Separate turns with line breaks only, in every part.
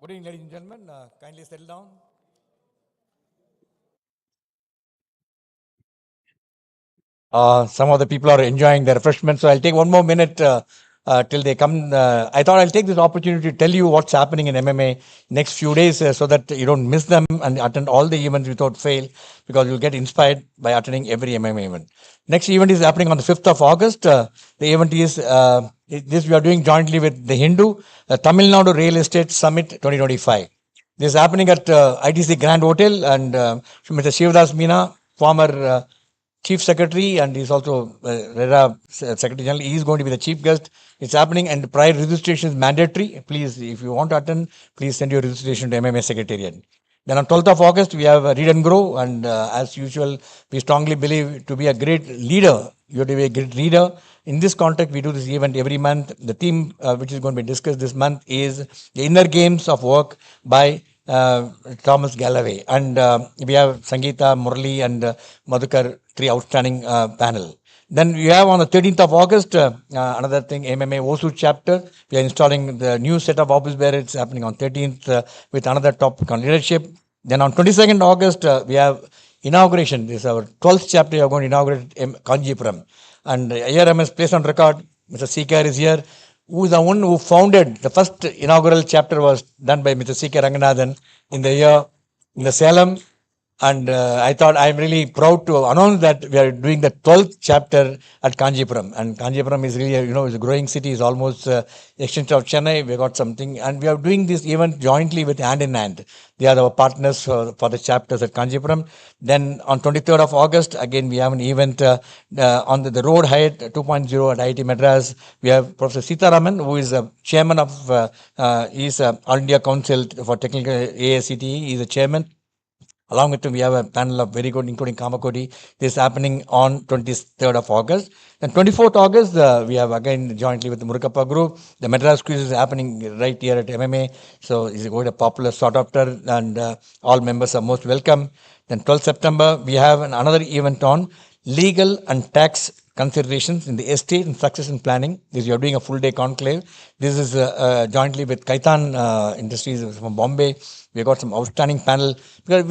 Good evening, ladies and gentlemen. Kindly settle down. Some of the people are enjoying the refreshment, so I'll take one more minute till they come. I thought I'll take this opportunity to tell you what's happening in MMA next few days so that you don't miss them and attend all the events without fail, because you'll get inspired by attending every MMA event. Next event is happening on the 5th of August. The event is this we are doing jointly with the Hindu Tamil Nadu Real Estate Summit 2025. This is happening at ITC Grand Hotel, and Mr. Shivdas Meena, former Chief Secretary, and he's also RERA Secretary General. He is going to be the chief guest. It's happening, and prior registration is mandatory. Please, if you want to attend, please send your registration to MMA Secretariat. Then on 12th of August, we have Read and Grow, and as usual, we strongly believe to be a great leader, you have to be a great reader. In this context, we do this event every month. The theme which is going to be discussed this month is the inner games of work by Thomas Galloway. And we have Sangeeta, Murali, and Madhukar, three outstanding panel. Then we have on the 13th of August, another thing, MMA Osu chapter. We are installing the new set of office bearers. It's happening on 13th with another topic on leadership. Then on 22nd August, we have inauguration. This is our 12th chapter. We are going to inaugurate Kanjipuram. And here I must place on record, Mr. CKR is here, who is the one who founded the first inaugural chapter was done by Mr. C.K. Ranganathan in the Salem. And I thought I'm really proud to announce that we are doing the 12th chapter at Kanjipuram. And Kanjipuram is really, is a growing city, is almost extension of Chennai. We got something, and we are doing this event jointly with hand in hand. They are our partners for the chapters at Kanjipuram. Then on 23rd of August, again, we have an event on the Road Hyatt 2.0 at IIT Madras. We have Professor Sitaraman, who is a chairman of, he's All India Council for Technical AICTE. He's a chairman. Along with him, we have a panel of very good, including Kamakodi. This is happening on 23rd of August. And 24th August, we have again jointly with the Murukappa Group. The Madras quiz is happening right here at MMA. So it's going to be a popular sought after, and all members are most welcome. Then 12th September, we have another event on legal and tax considerations in the estate and succession planning. This you are doing a full day conclave. This is jointly with Kaitan Industries from Bombay. We got some outstanding panel, because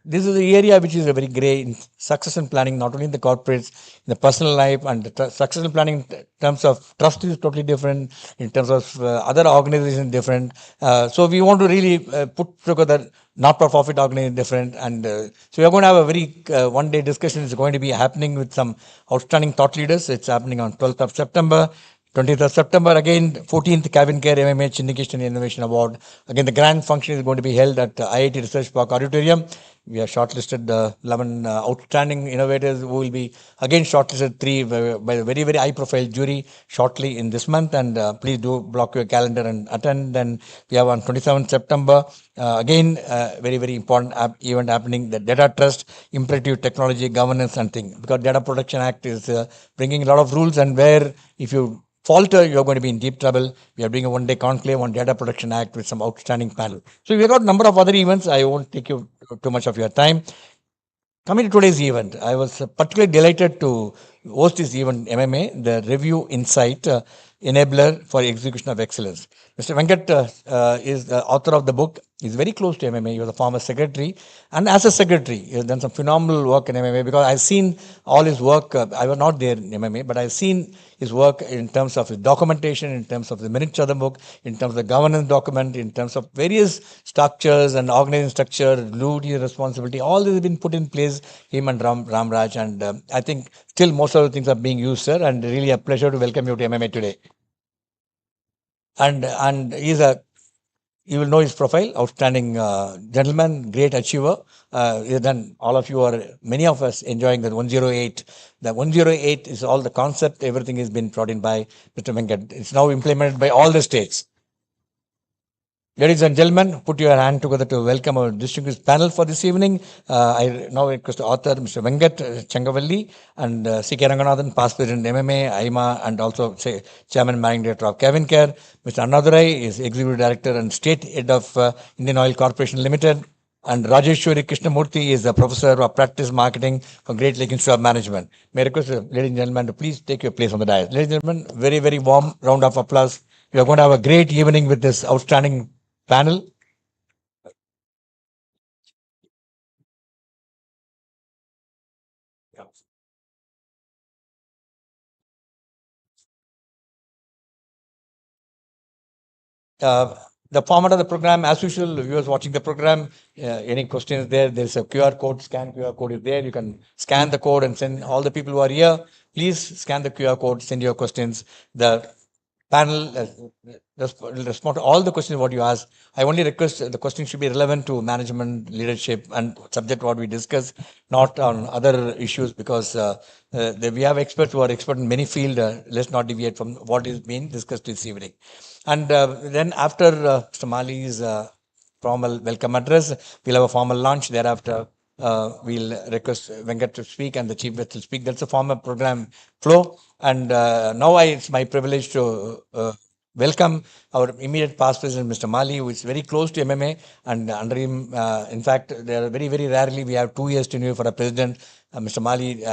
this is the area which is a very grey in succession planning, not only in the corporates, in the personal life, and the succession planning in terms of trust is totally different, in terms of other organizations different. So we want to really put together not-for-profit organization different, and so we are going to have a very one-day discussion. It's going to be happening with some outstanding thought leaders. It's happening on 12th of September. 20th of September, again, 14th CavinKare MMA Syndication Innovation Award. Again, the grand function is going to be held at IIT Research Park Auditorium. We have shortlisted 11 outstanding innovators who will be again shortlisted 3 by a very, very high profile jury shortly in this month. And please do block your calendar and attend. Then we have on 27th September, again, very, very important event happening, the Data Trust, Imperative Technology, Governance and thing. Because Data Protection Act is bringing a lot of rules, and where if you falter, you're going to be in deep trouble. We are doing a one-day conclave on Data Protection Act with some outstanding panel. So we got a number of other events. I won't take you too much of your time. Coming to today's event, I was particularly delighted to host this event, MMA, the Review Insight Enabler for Execution of Excellence. Mr. Venkat is the author of the book. He's very close to MMA. He was a former secretary. And as a secretary, he has done some phenomenal work in MMA, because I've seen all his work. I was not there in MMA, but I've seen his work in terms of his documentation, in terms of the minutes of the book, in terms of the governance document, in terms of various structures and organizing structure, duty, responsibility. All this has been put in place, him and Ramraj. And I think still most of the things are being used, sir. And really a pleasure to welcome you to MMA today. And you will know his profile, outstanding gentleman, great achiever. Then all of you are, many of us enjoying that 108. The 108 is all the concept, everything has been brought in by Mr. Venkat. It's now implemented by all the states. Ladies and gentlemen, put your hand together to welcome our distinguished panel for this evening. I now request the author, Mr. Venkat Changavalli, and C.K. Ranganathan, past president MMA, AIMA, and also chairman and managing director of CavinKare. Mr. Annadurai is executive director and state head of Indian Oil Corporation Limited. And Rajeshwari Krishnamurthy is the professor of practice marketing for Great Lake Institute of Management. May I request, ladies and gentlemen, to please take your place on the dais. Ladies and gentlemen, very, very warm round of applause. We are going to have a great evening with this outstanding panel. the format of the program, as usual, viewers watching the program, any questions there, there's a QR code, scan QR code is there. You can scan the code and send all the people who are here. Please scan the QR code, send your questions. The panel will respond to all the questions what you ask. I only request the question should be relevant to management, leadership, and subject what we discuss, not on other issues, because we have experts who are expert in many fields. Let's not deviate from what is being discussed this evening. And then after Mr. Mali's formal welcome address, we'll have a formal lunch. Thereafter, we'll request Venkat to speak and the chief guest to speak. That's a formal program flow. And now it's my privilege to welcome our immediate past president, Mr. Mali, who is very close to MMA. And under him, in fact, there are very, very rarely we have 2 years tenure for a president. Mr. Mali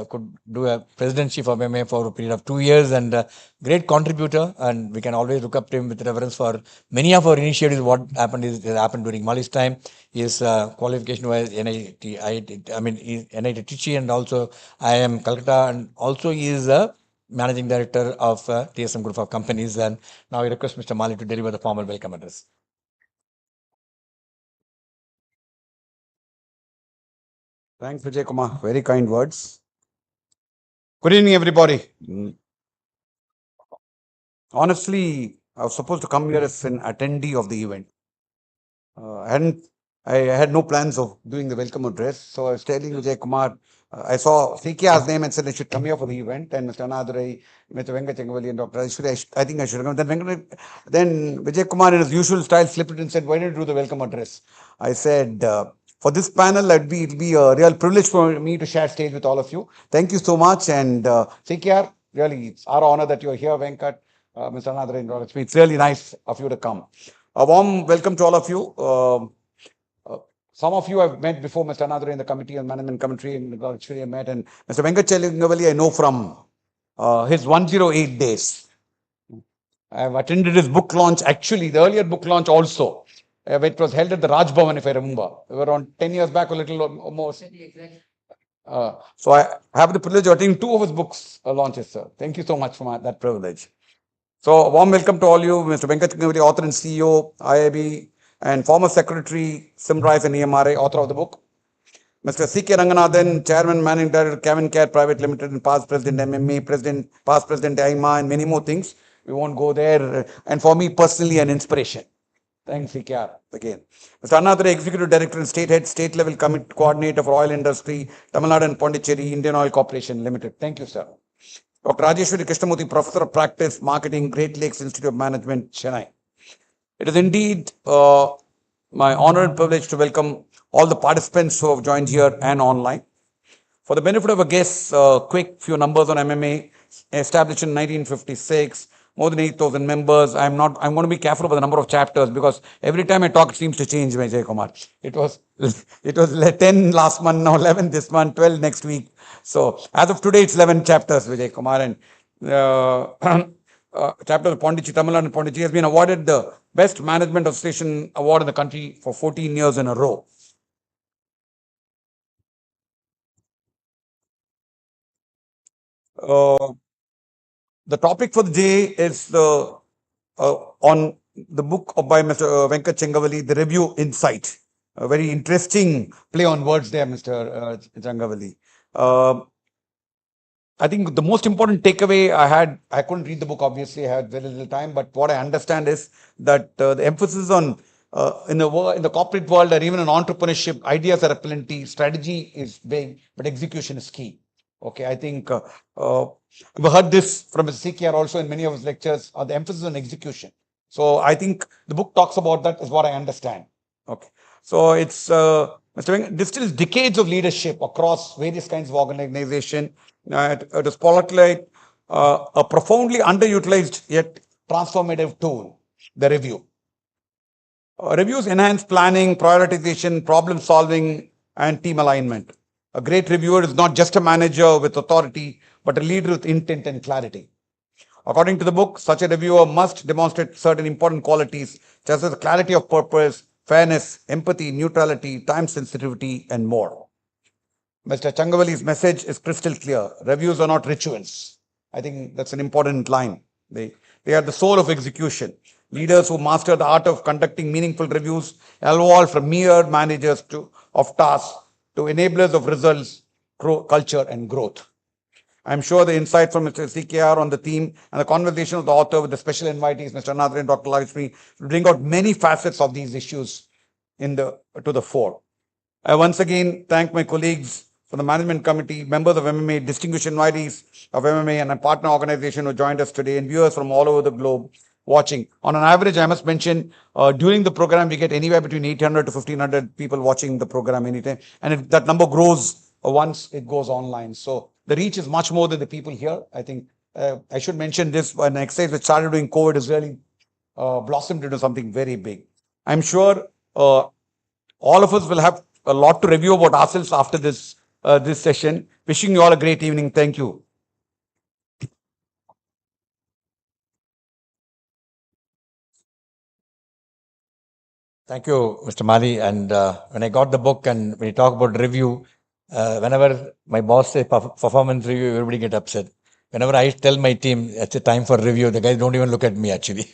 could do a presidency for MMA for a period of 2 years, and great contributor. And we can always look up to him with reverence for many of our initiatives. What happened during Mali's time. His qualification was NIT, NIT Trichy, and also IIM Calcutta, and also he is a Managing Director of TSM Group of Companies. And now I request Mr. Mali to deliver the formal welcome address.
Thanks, Vijay Kumar. Very kind words. Good evening, everybody. Honestly, I was supposed to come here as an attendee of the event. I had no plans of doing the welcome address. So I was telling Vijay Kumar, I saw CKR's name and said I should come here for the event. And Mr. Annadurai, Mr. Venkat Changavalli, and Dr. Rajeshwari, I think I should come. Then Vijay Kumar, in his usual style, slipped it and said, "Why don't you do the welcome address?" I said, for this panel, it'll be a real privilege for me to share stage with all of you. Thank you so much. And CKR, really, it's our honor that you're here, Venkat, Mr. Annadurai. It's really nice of you to come. A warm welcome to all of you. Some of you I've met before, Mr. Annadurai in the committee on management commentary, and Rajeshwari I met, and Mr. Venkat Changavalli I know from his 108 days. I've attended his book launch, actually, the earlier book launch also. It was held at the Raj Bhavan, if I remember. Around 10 years back, a little or more. So I have the privilege of attending 2 of his books launches, sir. Thank you so much for that privilege. So a warm welcome to all you, Mr. Venkat Changavalli, author and CEO, IIB, and former secretary, Symrise and EMRI, author of the book. Mr. C.K. Ranganathan, Chairman, Managing Director, CavinKare Private Limited, and past President MMA, past President IMA, and many more things. We won't go there. And for me personally, an inspiration. Thanks, CKR, again. Mr. Annadurai, Executive Director and State Head, State Level Coordinator for Oil Industry, Tamil Nadu and Puducherry, Indian Oil Corporation Limited. Thank you, sir. Dr. Rajeshwari Krishnamurthy, Professor of Practice, Marketing, Great Lakes Institute of Management, Chennai. It is indeed my honor and privilege to welcome all the participants who have joined here and online. For the benefit of our guests, quick few numbers on MMA. Established in 1956, more than 8,000 members. I'm going to be careful about the number of chapters because every time I talk, it seems to change, Vijay Kumar. It was 10 last month, now 11 this month, 12 next week. So as of today, it's 11 chapters, Vijay Kumar, and chapter of Pondicherry, Tamil Nadu and Pondicherry has been awarded the Best Management Association Award in the country for 14 years in a row. The topic for the day is on the book by Mr. Venkat Changavalli, The Review Insight. A very interesting play on words there, Mr. Changavalli. I think the most important takeaway I couldn't read the book, obviously, I had very little time, but what I understand is that the emphasis on in the corporate world or even in entrepreneurship, ideas are plenty, strategy is big, but execution is key. Okay, I think we've heard this from Mr. CKR also in many of his lectures, the emphasis on execution. So I think the book talks about that is what I understand. Okay, so it's Mr. Venkat distills decades of leadership across various kinds of organization. It is spotlight a profoundly underutilized yet transformative tool, the review. Reviews enhance planning, prioritization, problem solving, and team alignment. A great reviewer is not just a manager with authority, but a leader with intent and clarity. According to the book, such a reviewer must demonstrate certain important qualities, such as clarity of purpose, fairness, empathy, neutrality, time sensitivity, and more. Mr. Changavalli's message is crystal clear. Reviews are not rituals. I think that's an important line. They are the soul of execution. Leaders who master the art of conducting meaningful reviews evolve from mere managers of tasks to enablers of results, culture, and growth. I'm sure the insight from Mr. CKR on the theme and the conversation of the author with the special invitees, Mr. Annadurai and Dr. Rajeshwari, will bring out many facets of these issues to the fore. I once again thank my colleagues from the management committee, members of MMA, distinguished invitees of MMA, and a partner organization who joined us today, and viewers from all over the globe watching. On an average, I must mention, during the program, we get anywhere between 800 to 1500 people watching the program anytime. And that number grows once it goes online. So the reach is much more than the people here. I think I should mention this, an exercise which started doing COVID has really blossomed into something very big. I'm sure all of us will have a lot to review about ourselves after this session. Wishing you all a great evening. Thank you.
Thank you, Mr. Mali. And when I got the book and when you talk about review, whenever my boss says performance review, everybody get upset. Whenever I tell my team it's a time for review, the guys don't even look at me actually.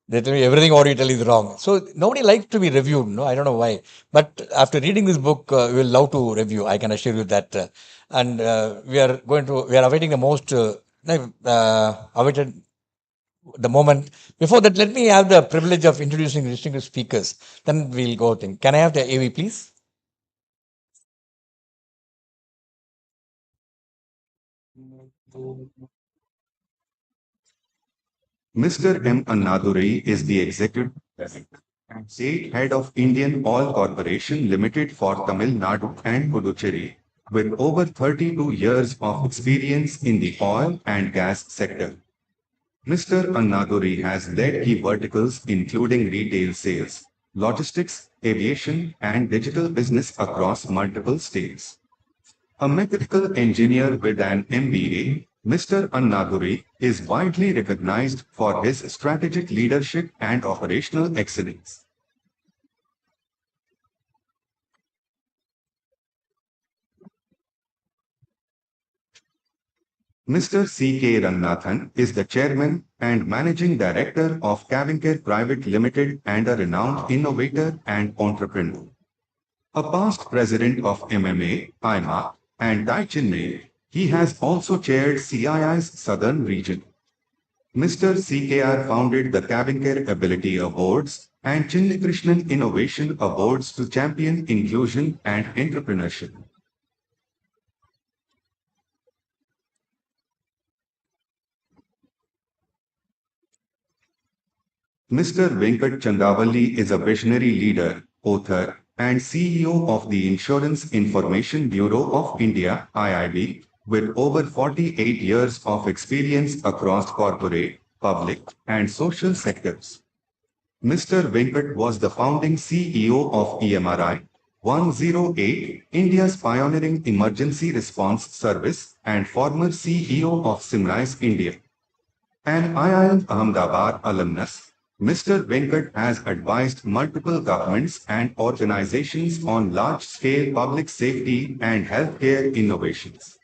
They tell me everything what you tell is wrong. So nobody likes to be reviewed. No, I don't know why. But after reading this book, we will love to review. I can assure you that. And we are awaiting the most awaited the moment. Before that, let me have the privilege of introducing distinguished speakers. Then we'll go thing. Can I have the AV, please?
Mr. M. Annadurai is the Executive Director and State Head of Indian Oil Corporation Limited for Tamil Nadu and Puducherry, with over 32 years of experience in the oil and gas sector. Mr. Annadurai has led key verticals including retail sales, logistics, aviation, and digital business across multiple states. A mechanical engineer with an MBA, Mr. Annadurai is widely recognized for his strategic leadership and operational excellence. Mr. C.K. Ranganathan is the chairman and managing director of CavinKare Private Limited and a renowned innovator and entrepreneur. A past president of MMA, IMA, and Chennai, he has also chaired CII's Southern region. Mr. CKR founded the CavinKare Ability Awards and Chennai Krishnan Innovation Awards to champion inclusion and entrepreneurship. Mr. Venkat Changavalli is a visionary leader, author, and CEO of the Insurance Information Bureau of India, IIB, with over 48 years of experience across corporate, public, and social sectors. Mr. Venkat was the founding CEO of EMRI, 108, India's pioneering emergency response service, and former CEO of Symrise India. An IIM Ahmedabad alumnus, Mr. Venkat has advised multiple governments and organizations on large-scale public safety and healthcare innovations.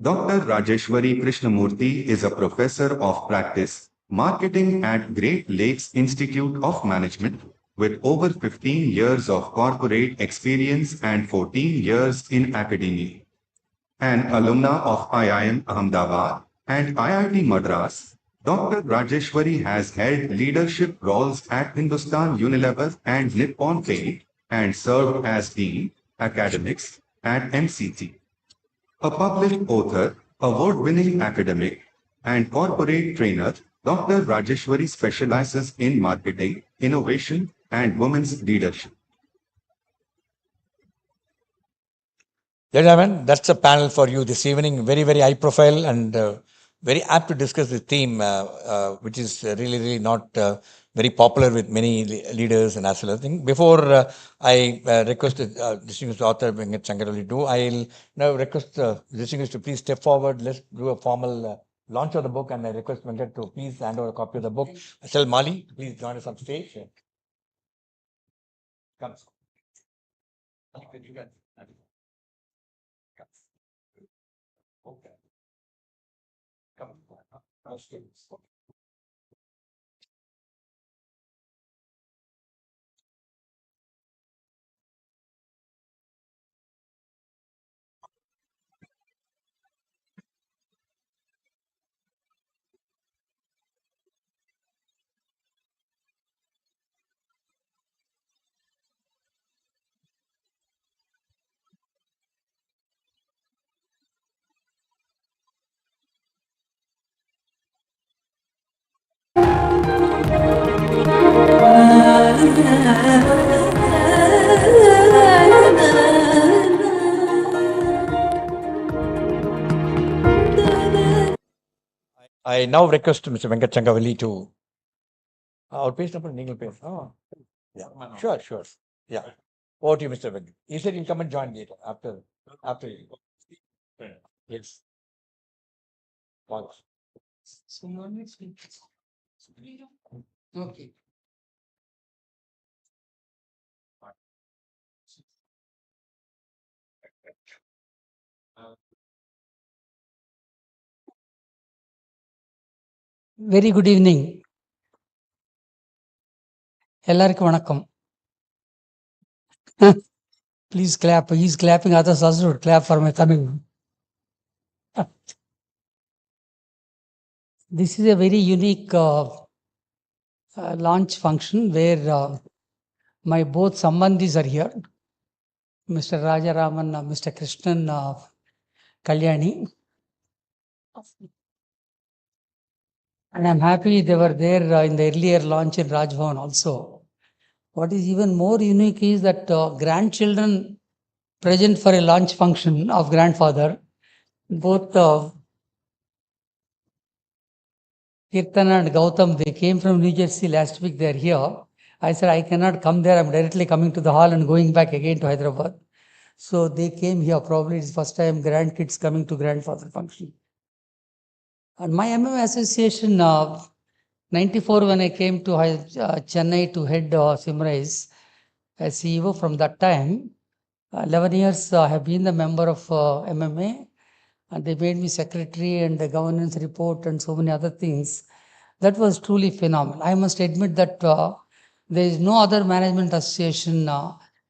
Dr. Rajeshwari Krishnamurthy is a professor of practice, marketing at Great Lakes Institute of Management, with over 15 years of corporate experience and 14 years in academia. An alumna of IIM Ahmedabad and IIT Madras, Dr. Rajeshwari has held leadership roles at Hindustan Unilever and Nippon Paint and served as Dean, Academics at MCT. A published author, award-winning academic, and corporate trainer, Dr. Rajeshwari specializes in marketing, innovation, and women's leadership.
Gentlemen, that's a panel for you this evening. Very, very high profile and very apt to discuss the theme, which is really, really not very popular with many leaders and as well as things. Before I request the distinguished author Venkat Changavalli do, I'll now request distinguished to please step forward. Let's do a formal launch of the book, and I request Venkat to please hand over a copy of the book. Ashal Mali, please join us on stage. Come. I now request Mr. Venkat Changavalli to our page number, Ningle page. Oh, yeah, sure, sure. Yeah. Over to you, Mr. Venkat. You said you'll come and join later after you. Yes. Once.
Okay. Very good evening. எல்லாருக்கும் வணக்கம். Please clap. He's clapping. Others also would clap for my coming. This is a very unique launch function where my both Sambandhis are here. Mr. Rajaraman, Mr. Krishnan Kalyani. And I'm happy they were there in the earlier launch in Rajbhavan also. What is even more unique is that grandchildren present for a launch function of grandfather, both Kirtana and Gautam, they came from New Jersey last week, they are here. I said, I cannot come there, I'm directly coming to the hall and going back again to Hyderabad. So they came here, probably it's first time grandkids coming to grandfather function. And my MMA association, 94 when I came to Chennai to head Symrise as CEO, from that time, 11 years I have been the member of MMA, and they made me secretary and the governance report and so many other things. That was truly phenomenal. I must admit that there is no other management association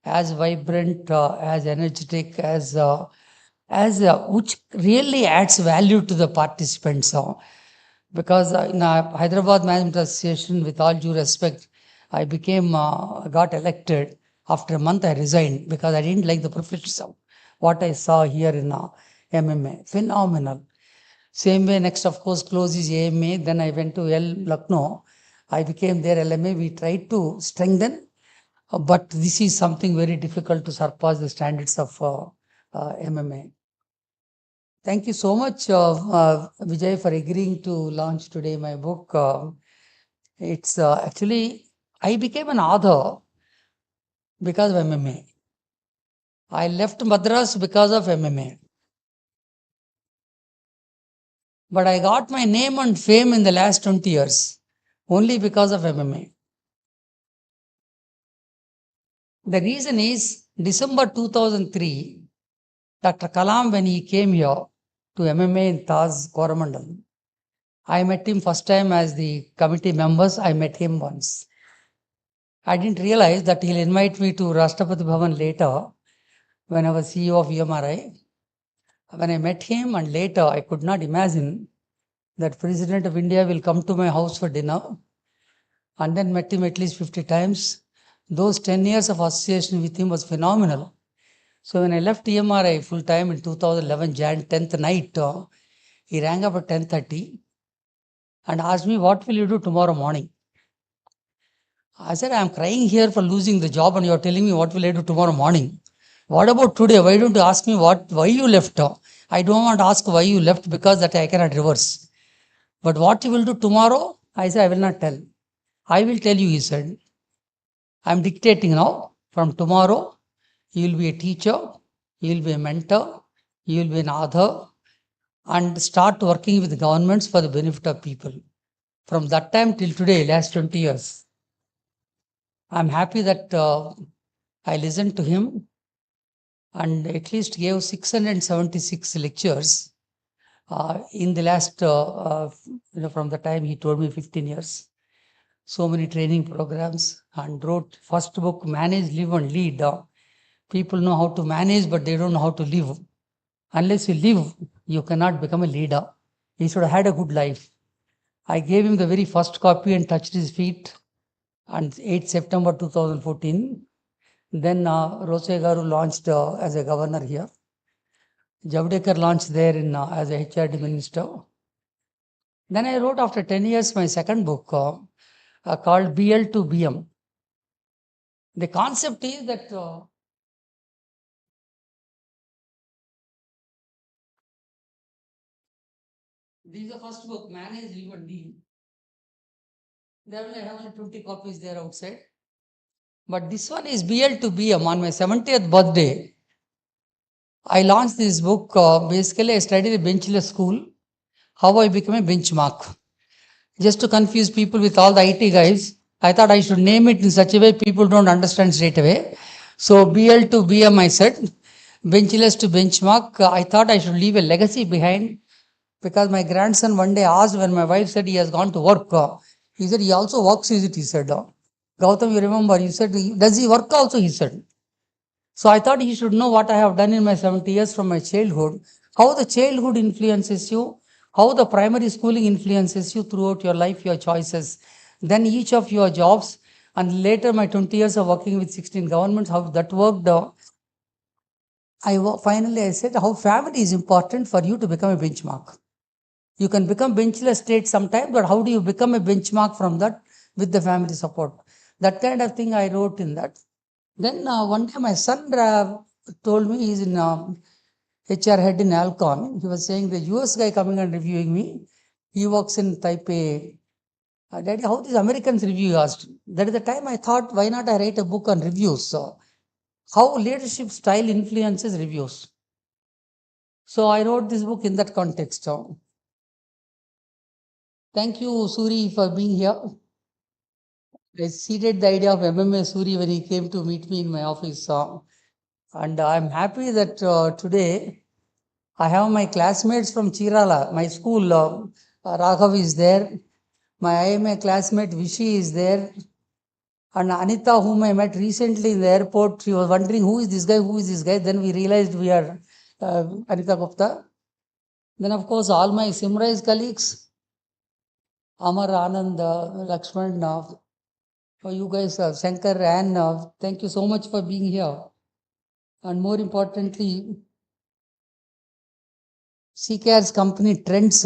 as vibrant, as energetic, which really adds value to the participants. Because in Hyderabad Management Association, with all due respect, I got elected. After a month, I resigned because I didn't like the professionalism. What I saw here in MMA, phenomenal. Same way, next, of course, close is AMA. Then I went to Lucknow. I became their LMA. We tried to strengthen, but this is something very difficult to surpass the standards of MMA. Thank you so much, Vijay, for agreeing to launch today my book. It's actually, I became an author because of MMA. I left Madras because of MMA. But I got my name and fame in the last 20 years only because of MMA. The reason is December 2003, Dr. Kalam, when he came here to MMA in Taj, Coromandel, I met him first time as the committee members. I met him once. I didn't realize that he'll invite me to Rashtrapati Bhavan later when I was CEO of EMRI. When I met him and later, I could not imagine that President of India will come to my house for dinner, and then met him at least 50 times. Those 10 years of association with him was phenomenal. So when I left EMRI full time in 2011, Jan 10th night, he rang up at 10:30 and asked me, what will you do tomorrow morning? I said, I'm crying here for losing the job and you're telling me what will I do tomorrow morning. What about today? Why don't you ask me why you left? I don't want to ask why you left because that I cannot reverse. But what you will do tomorrow? I said, I will not tell. I will tell you, he said. I'm dictating now. From tomorrow, you will be a teacher, you will be a mentor, you will be an author, and start working with governments for the benefit of people. From that time till today, last 20 years, I'm happy that I listened to him. and at least gave 676 lectures in the last, from the time he told me 15 years. So many training programs, and wrote first book, Manage, Live and Lead. People know how to manage, but they don't know how to live. Unless you live, you cannot become a leader. He should have had a good life. I gave him the very first copy and touched his feet on 8 September 2014. Then Rose Garu launched as a governor here. Javadekar launched there as a HRD minister. Then I wrote after 10 years my second book called BL to BM. The concept is that this is the first book, Manage, Live and Lead. I have only 20 copies there outside. But this one is BL to BM. On my 70th birthday, I launched this book. Basically, I studied a benchless school, how I became a benchmark. Just to confuse people with all the IT guys, I thought I should name it in such a way people don't understand straight away. So BL to BM, I said, benchless to benchmark. I thought I should leave a legacy behind, because my grandson one day asked when my wife said he has gone to work. He said, he also works, is it? He said, Gautam, you remember, you said, does he work also? He said. So I thought he should know what I have done in my 70 years from my childhood, how the childhood influences you, how the primary schooling influences you throughout your life, your choices, then each of your jobs, and later my 20 years of working with 16 governments, how that worked. Finally I said how family is important for you to become a benchmark. You can become benchless state sometime, but how do you become a benchmark from that with the family support? That kind of thing I wrote in that. Then one day my son told me, he's in HR head in Alcon. He was saying the US guy coming and reviewing me. He works in Taipei. Daddy, how these Americans review? He asked. That is the time I thought, why not I write a book on reviews? How leadership style influences reviews. So I wrote this book in that context. Thank you, Suri, for being here. I seeded the idea of MMA Suri when he came to meet me in my office. And I'm happy that today I have my classmates from Chirala, my school. Raghav is there. My IMA classmate Vishi is there. And Anita, whom I met recently in the airport, she was wondering, who is this guy? Who is this guy? Then we realized we are Anita Gupta. Then, of course, all my Symrise colleagues, Amar, Anand, Lakshman, you guys, Shankar, and thank you so much for being here. And more importantly, CKR's company Trends,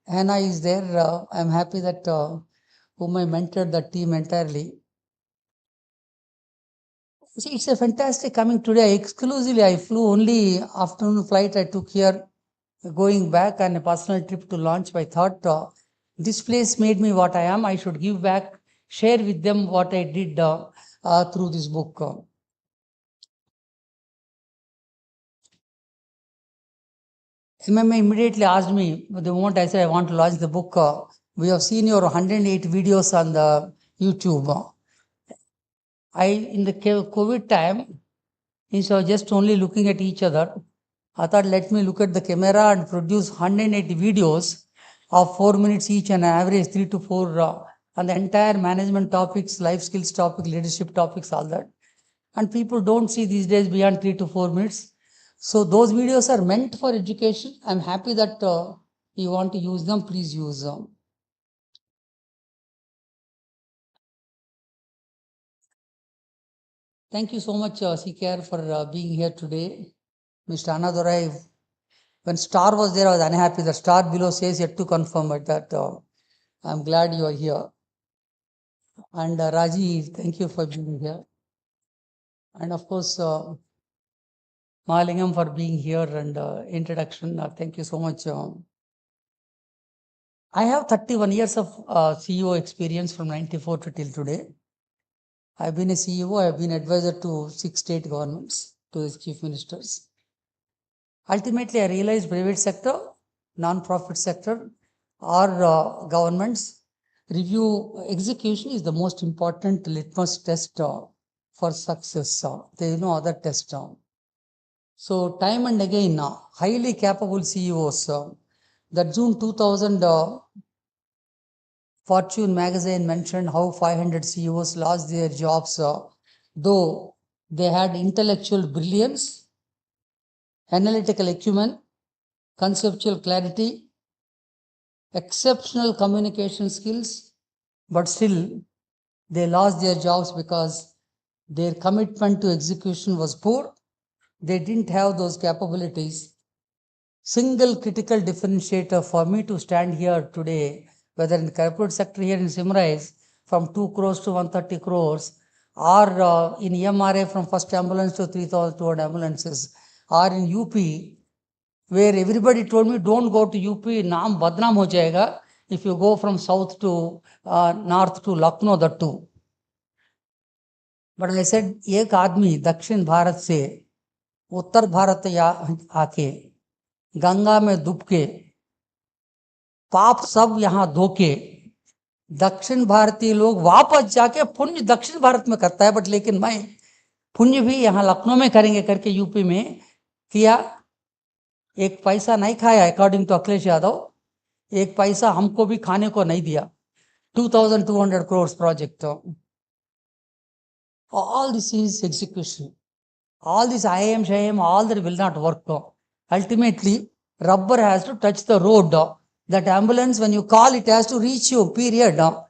Hannah is there. I'm happy that whom I mentored the team entirely. See, it's a fantastic coming today. Exclusively, I flew only afternoon flight I took here, going back on a personal trip to launch. I thought this place made me what I am. I should give back, share with them what I did through this book. MMA immediately asked me, the moment I said I want to launch the book, we have seen your 108 videos on the YouTube. In the COVID time, instead of just only looking at each other, I thought, let me look at the camera and produce 180 videos of 4 minutes each, and average 3 to 4 on the entire management topics, life skills topic, leadership topics, all that. And people don't see these days beyond 3 to 4 minutes. So those videos are meant for education. I'm happy that you want to use them. Please use them. Thank you so much, CKR, for being here today. Mr. Annadurai, when Star was there, I was unhappy. The star below says yet to confirm, but that I'm glad you are here. And Raji, thank you for being here. And of course, Mahalingam for being here and introduction. Thank you so much. I have 31 years of CEO experience from 94 to till today. I've been a CEO, I've been advisor to 6 state governments, to the chief ministers. Ultimately, I realized private sector, non-profit sector, or governments, review execution is the most important litmus test for success. There is no other test. So time and again, highly capable CEOs. That June 2000, Fortune magazine mentioned how 500 CEOs lost their jobs, though they had intellectual brilliance, analytical acumen, conceptual clarity, exceptional communication skills, but still they lost their jobs because their commitment to execution was poor. They didn't have those capabilities. Single critical differentiator for me to stand here today, whether in the corporate sector here in Symrise, from 2 crores to 130 crores, or in EMRI from first ambulance to 3,200 ambulances, or in UP, where everybody told me, don't go to UP, naam badnaam ho jayega, if you go from south to north to Lucknow, that too. But I said, एक आदमी दक्षिण भारत से उत्तर भारत आके गंगा में डूब के पाप सब यहां धोके दक्षिण भारतीय लोग वापस जाके पुण्य दक्षिण भारत में करता है, बट लेकिन मैं पुण्य भी यहां लखनऊ में करेंगे करके यूपी में किया. एक पैसा नहीं खाया अकॉर्डिंग टू अखिलेश यादव, एक पैसा हमको भी खाने को नहीं दिया. 2200 crores project. All this is execution. All this IIM, all that will not work. Ultimately, rubber has to touch the road. That ambulance, when you call, it has to reach you, period. And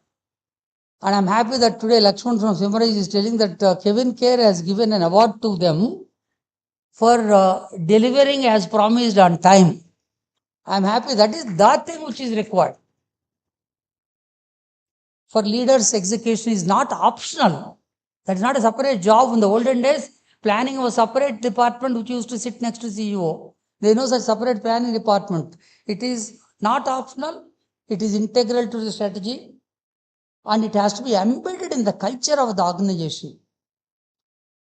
I'm happy that today Lakshman from Symrise is telling that CavinKare has given an award to them for delivering as promised on time. I'm happy. That is the thing which is required. For leaders, execution is not optional. That is not a separate job. In the olden days, planning was a separate department which used to sit next to CEO. There is no such separate planning department. It is not optional. It is integral to the strategy. And it has to be embedded in the culture of the organization.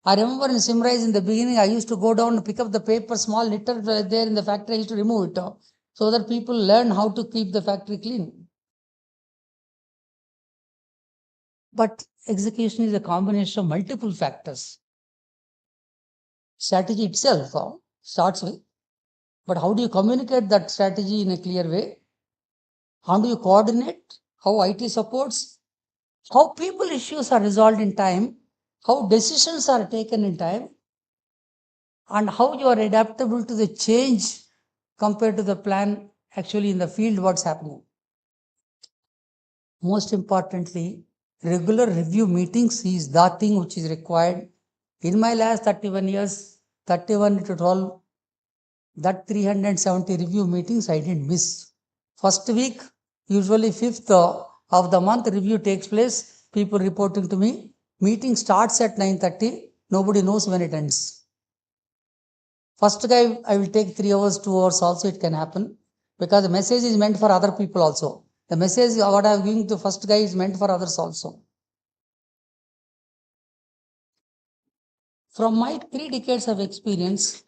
I remember in Symrise in the beginning, I used to go down and pick up the paper, small litter there in the factory, I used to remove it so that people learn how to keep the factory clean. But execution is a combination of multiple factors. Strategy itself starts with, but how do you communicate that strategy in a clear way? How do you coordinate? How IT supports? How people issues are resolved in time? How decisions are taken in time? And how you are adaptable to the change compared to the plan actually in the field, what's happening. Most importantly, regular review meetings is the thing which is required. In my last 31 years, 31 to 12, that 370 review meetings I didn't miss. First week, usually 5th of the month, review takes place, people reporting to me. Meeting starts at 9:30, nobody knows when it ends. First guy, I will take 3 hours, 2 hours also, it can happen, because the message is meant for other people also. The message what I am giving to first guy is meant for others also. From my 3 decades of experience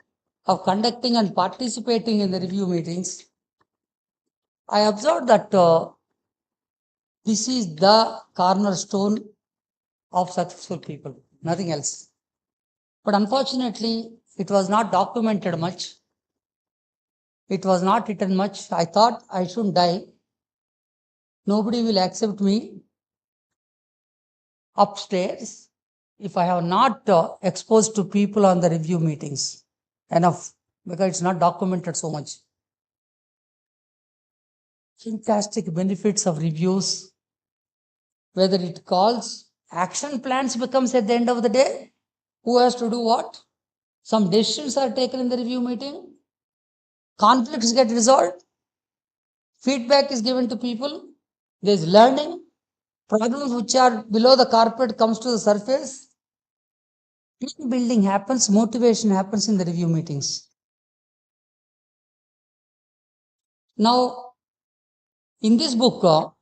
of conducting and participating in the review meetings, I observed that this is the cornerstone of successful people, nothing else. But unfortunately, it was not documented much. It was not written much. I thought I shouldn't die. Nobody will accept me upstairs if I have not exposed to people on the review meetings enough, because it's not documented so much. Fantastic benefits of reviews, whether it calls, action plans becomes at the end of the day, who has to do what? Some decisions are taken in the review meeting, conflicts get resolved, feedback is given to people, there is learning, problems which are below the carpet comes to the surface, team building happens, motivation happens in the review meetings. Now, in this book,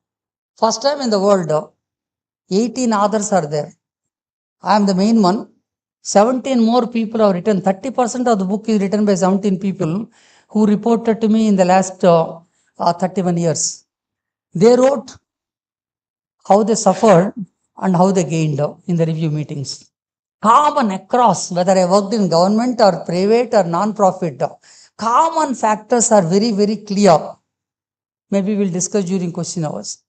first time in the world, 18 authors are there. I am the main one. 17 more people have written. 30% of the book is written by 17 people who reported to me in the last 31 years. They wrote how they suffered and how they gained in the review meetings. common across, whether I worked in government or private or non-profit, common factors are very, very clear. Maybe we'll discuss during question hours.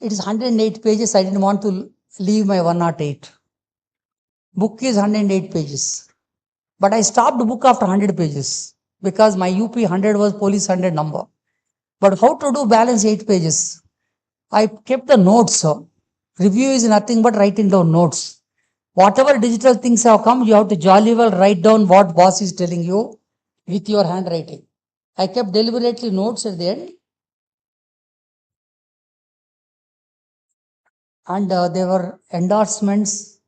It is 108 pages. I didn't want to leave my 108. Book is 108 pages. But I stopped the book after 100 pages because my UP 100 was police 100 number. But how to do balance 8 pages? I kept the notes. Review is nothing but writing down notes. Whatever digital things have come, you have to jolly well write down what boss is telling you with your handwriting. I kept deliberately notes at the end. And there were endorsements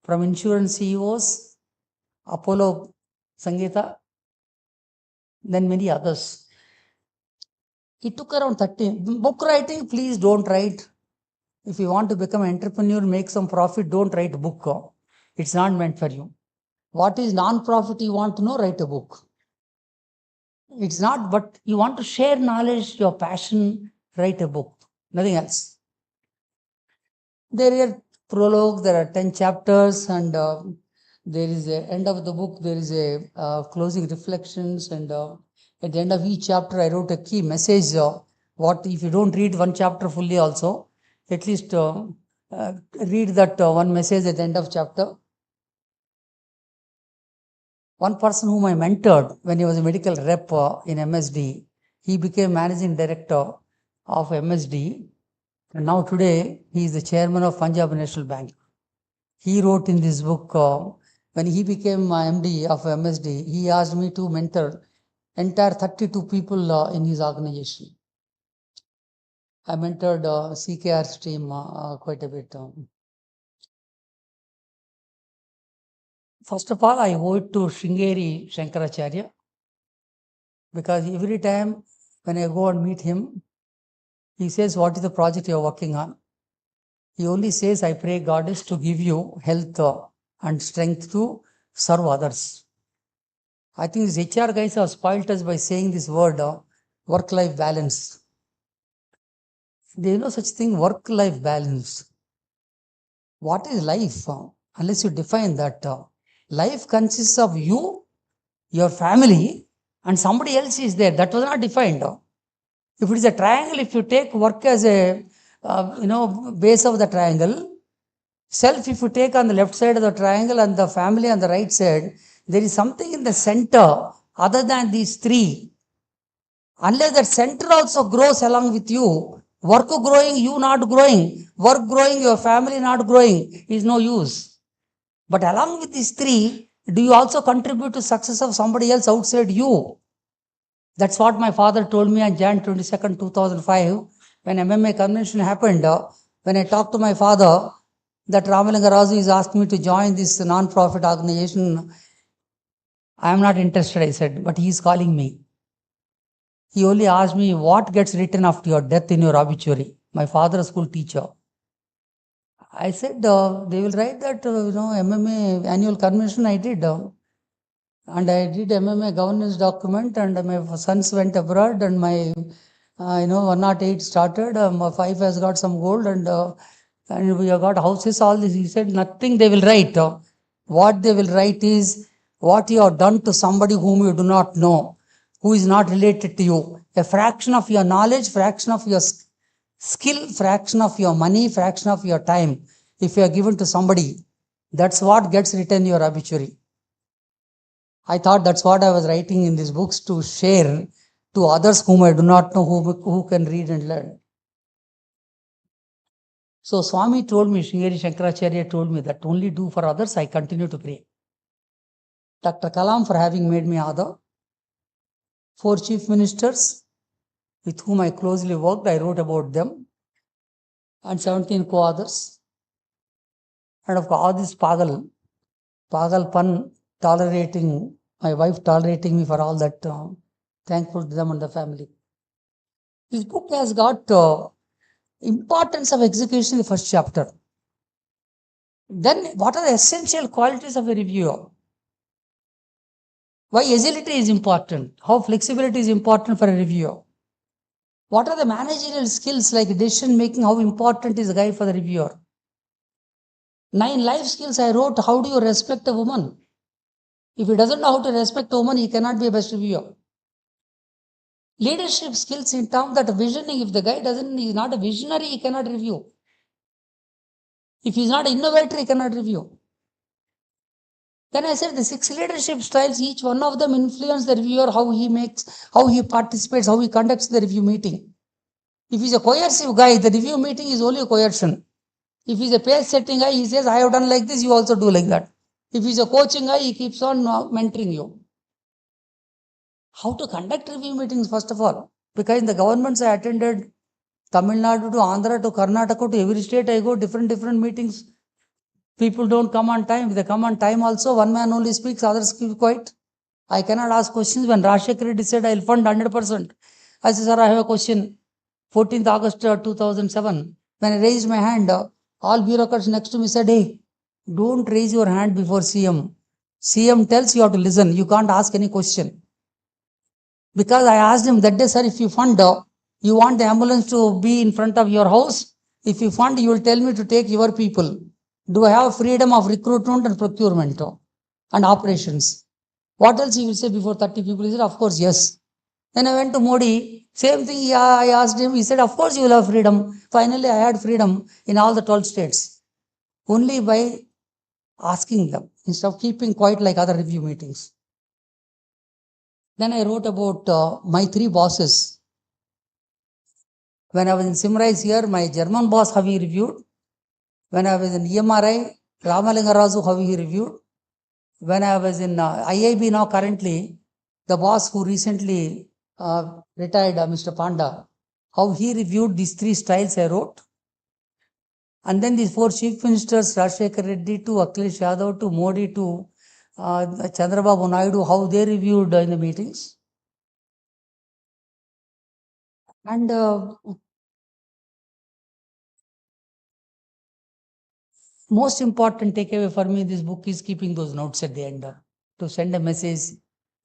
from insurance CEOs, Apollo Sangeeta, then many others. It took around 30. Book writing, please don't write. If you want to become an entrepreneur, make some profit, don't write a book. It's not meant for you. What is non-profit you want to know, write a book. It's not, but you want to share knowledge, your passion, write a book. Nothing else. There are prologue, there are 10 chapters, and there is a end of the book, there is a closing reflections, and at the end of each chapter, I wrote a key message. What if you don't read one chapter fully also, at least read that one message at the end of chapter. One person whom I mentored when he was a medical rep in MSD, he became managing director of MSD. And now today, he is the chairman of Punjab National Bank. He wrote in this book, when he became MD of MSD, he asked me to mentor entire 32 people in his organization. I mentored CKR's team quite a bit. First of all, I owe it to Sringeri Shankaracharya, because every time when I go and meet him, he says, what is the project you are working on? He only says, I pray Goddess to give you health and strength to serve others. I think these HR guys have spoiled us by saying this word, work-life balance. There is no such thing, work-life balance. What is life? Unless you define that. Life consists of you, your family, and somebody else is there. That was not defined. If it is a triangle, if you take work as a base of the triangle, self if you take on the left side of the triangle and the family on the right side, there is something in the center other than these three. Unless that center also grows along with you, work growing, you not growing, work growing, your family not growing, is no use. But along with these three, do you also contribute to success of somebody else outside you? That's what my father told me on Jan 22nd, 2005, when MMA convention happened. When I talked to my father that Ramalanga Razu is asking me to join this non-profit organization, I am not interested, I said, but he is calling me. He only asked me, what gets written after your death in your obituary? My father, a school teacher. I said, they will write that, MMA annual convention I did. And I did MMA governance document, and my sons went abroad, and my 108 started. My 5 has got some gold, and we have got houses, all this. He said, nothing they will write. What they will write is what you have done to somebody whom you do not know, who is not related to you. A fraction of your knowledge, fraction of your skill, fraction of your money, fraction of your time, if you are given to somebody, that's what gets written in your obituary. I thought that's what I was writing in these books to share to others whom I do not know, who can read and learn. So Swami told me, Sringeri Shankaracharya told me that only do for others, I continue to pray. Dr. Kalam for having made me Ada. 4 chief ministers with whom I closely worked, I wrote about them. And 17 co-authors. And of course, all this Pagalpan tolerating, my wife tolerating me for all that, thankful to them and the family. This book has got importance of execution in the first chapter. Then what are the essential qualities of a reviewer? Why agility is important? How flexibility is important for a reviewer? What are the managerial skills like decision making? How important is a guy for the reviewer? 9 life skills I wrote, how do you respect a woman? If he doesn't know how to respect a woman, he cannot be a best reviewer. Leadership skills in terms that visioning, if the guy is not a visionary, he cannot review. If he's not an innovator, he cannot review. Then I said the 6 leadership styles, each one of them influence the reviewer, how he participates, how he conducts the review meeting. If he's a coercive guy, the review meeting is only a coercion. If he's a pace setting guy, he says, I have done like this, you also do like that. If he's a coaching guy, he keeps on mentoring you. How to conduct review meetings, first of all? Because in the governments I attended, Tamil Nadu to Andhra to Karnataka to every state I go, different meetings. People don't come on time. If they come on time also, one man only speaks, others keep quiet. I cannot ask questions. When Rajeshwari Reddy said, I'll fund 100%. I said, sir, I have a question. 14th August 2007. When I raised my hand, all bureaucrats next to me said, hey, don't raise your hand before CM. CM tells you have to listen. You can't ask any question. Because I asked him that day, sir, if you fund, you want the ambulance to be in front of your house. If you fund, you will tell me to take your people. Do I have freedom of recruitment and procurement and operations? What else he will say before 30 people? He said, of course, yes. Then I went to Modi, same thing I asked him. He said, of course you will have freedom. Finally, I had freedom in all the 12 states. Only by asking them, instead of keeping quiet like other review meetings. Then I wrote about my 3 bosses. When I was in Symrise here, my German boss, how he reviewed. When I was in EMRI, Ramalinga Razu, how he reviewed. When I was in IIB now currently, the boss who recently retired, Mr. Panda, how he reviewed these 3 styles I wrote. And then these 4 chief ministers, Rajeshwari Reddy to Akhilesh Yadav to Modi to Chandrababu Naidu, how they reviewed in the meetings. And most important takeaway for me in this book is keeping those notes at the end. To send a message,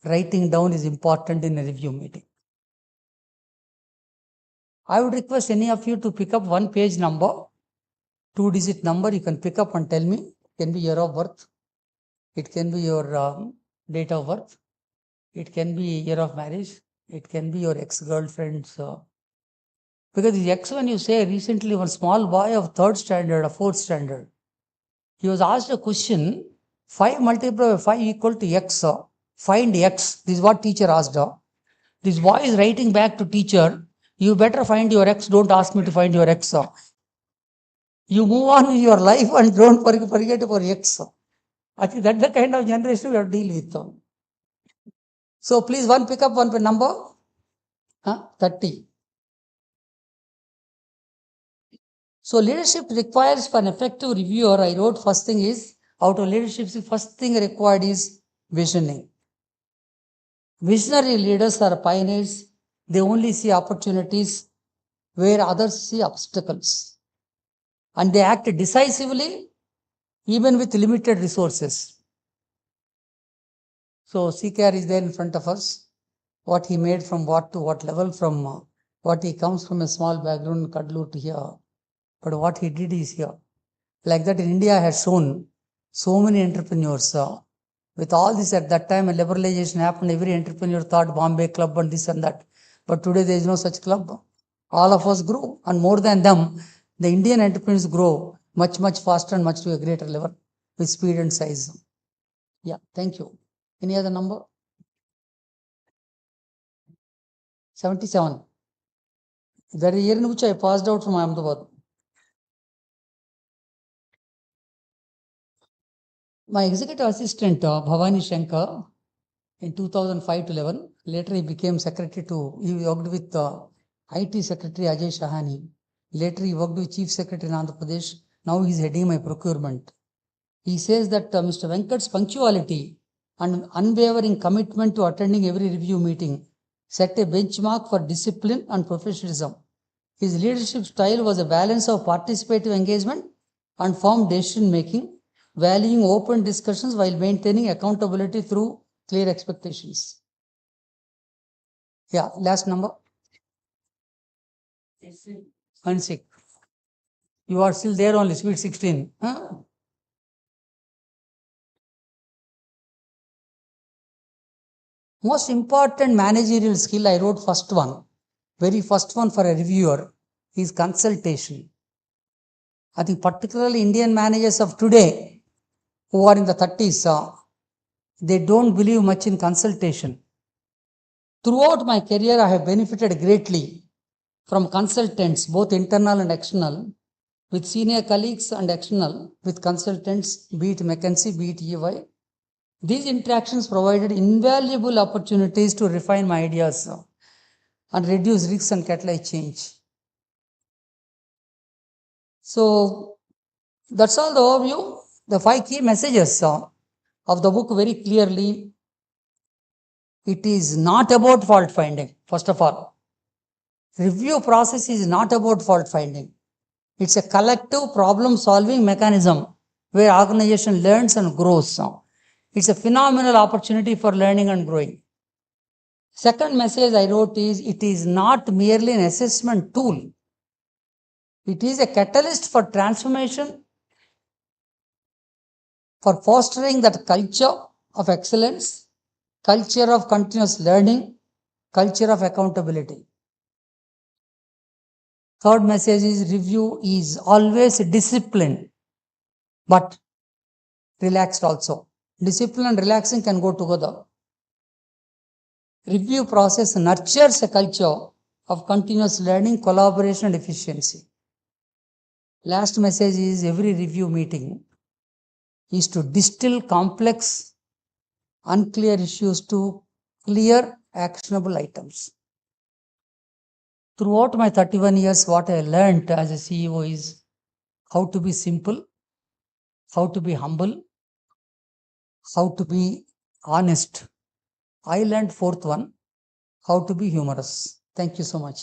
writing down is important in a review meeting. I would request any of you to pick up 1 page number, 2-digit number you can pick up and tell me. It can be year of birth. It can be your date of birth. It can be year of marriage. It can be your ex-girlfriend's. Because the ex, when you say recently, one small boy of 3rd standard or 4th standard, he was asked a question, 5 multiplied by 5 equal to x. Find x. This is what teacher asked her. This boy is writing back to teacher, you better find your x, don't ask me to find your x. You move on in your life and don't forget for x. I think that's the kind of generation we have to deal with. So please, one pick up one number. 30. So leadership requires for an effective reviewer, I wrote first thing is, out of leadership, the first thing required is visioning. Visionary leaders are pioneers. They only see opportunities where others see obstacles. And they act decisively even with limited resources. So CCAR is there in front of us. What he made from what to what level, from what he comes from a small background, Kadlur to here. But what he did is here. Like that in India has shown so many entrepreneurs. With all this at that time, a liberalization happened. Every entrepreneur thought Bombay Club and this and that. But today there is no such club. All of us grow. And more than them, the Indian entrepreneurs grow much faster and much to a greater level with speed and size. Yeah, thank you. Any other number? 77. That is the year in which I passed out from Ahmedabad. My executive assistant, Bhavani Shankar, in 2005 to 11, later he became secretary he worked with IT secretary Ajay Shahani. Later he worked with chief secretary in Andhra Pradesh. Now he is heading my procurement. He says that Mr. Venkat's punctuality and unwavering commitment to attending every review meeting set a benchmark for discipline and professionalism. His leadership style was a balance of participative engagement and firm decision making, valuing open discussions while maintaining accountability through clear expectations. Yeah, last number. Unsig. You are still there only, sweet 16. Huh? Most important managerial skill, I wrote first one, very first one for a reviewer is consultation. I think particularly Indian managers of today who are in the 30s, they don't believe much in consultation. Throughout my career, I have benefited greatly from consultants, both internal and external, with senior colleagues and external, with consultants, be it McKinsey, be it EY. These interactions provided invaluable opportunities to refine my ideas and reduce risks and catalyze change. So that's all the overview. The 5 key messages of the book very clearly. It is not about fault finding, first of all. Review process is not about fault finding. It's a collective problem solving mechanism where organization learns and grows. It's a phenomenal opportunity for learning and growing. Second message I wrote is it is not merely an assessment tool. It is a catalyst for transformation, for fostering that culture of excellence, culture of continuous learning, culture of accountability. Third message is review is always disciplined, but relaxed also. Discipline and relaxing can go together. Review process nurtures a culture of continuous learning, collaboration, and efficiency. Last message is every review meeting is to distill complex, unclear issues to clear, actionable items. Throughout my 31 years, what I learned as a CEO is how to be simple, how to be humble, how to be honest. I learned fourth one, how to be humorous. Thank you so much.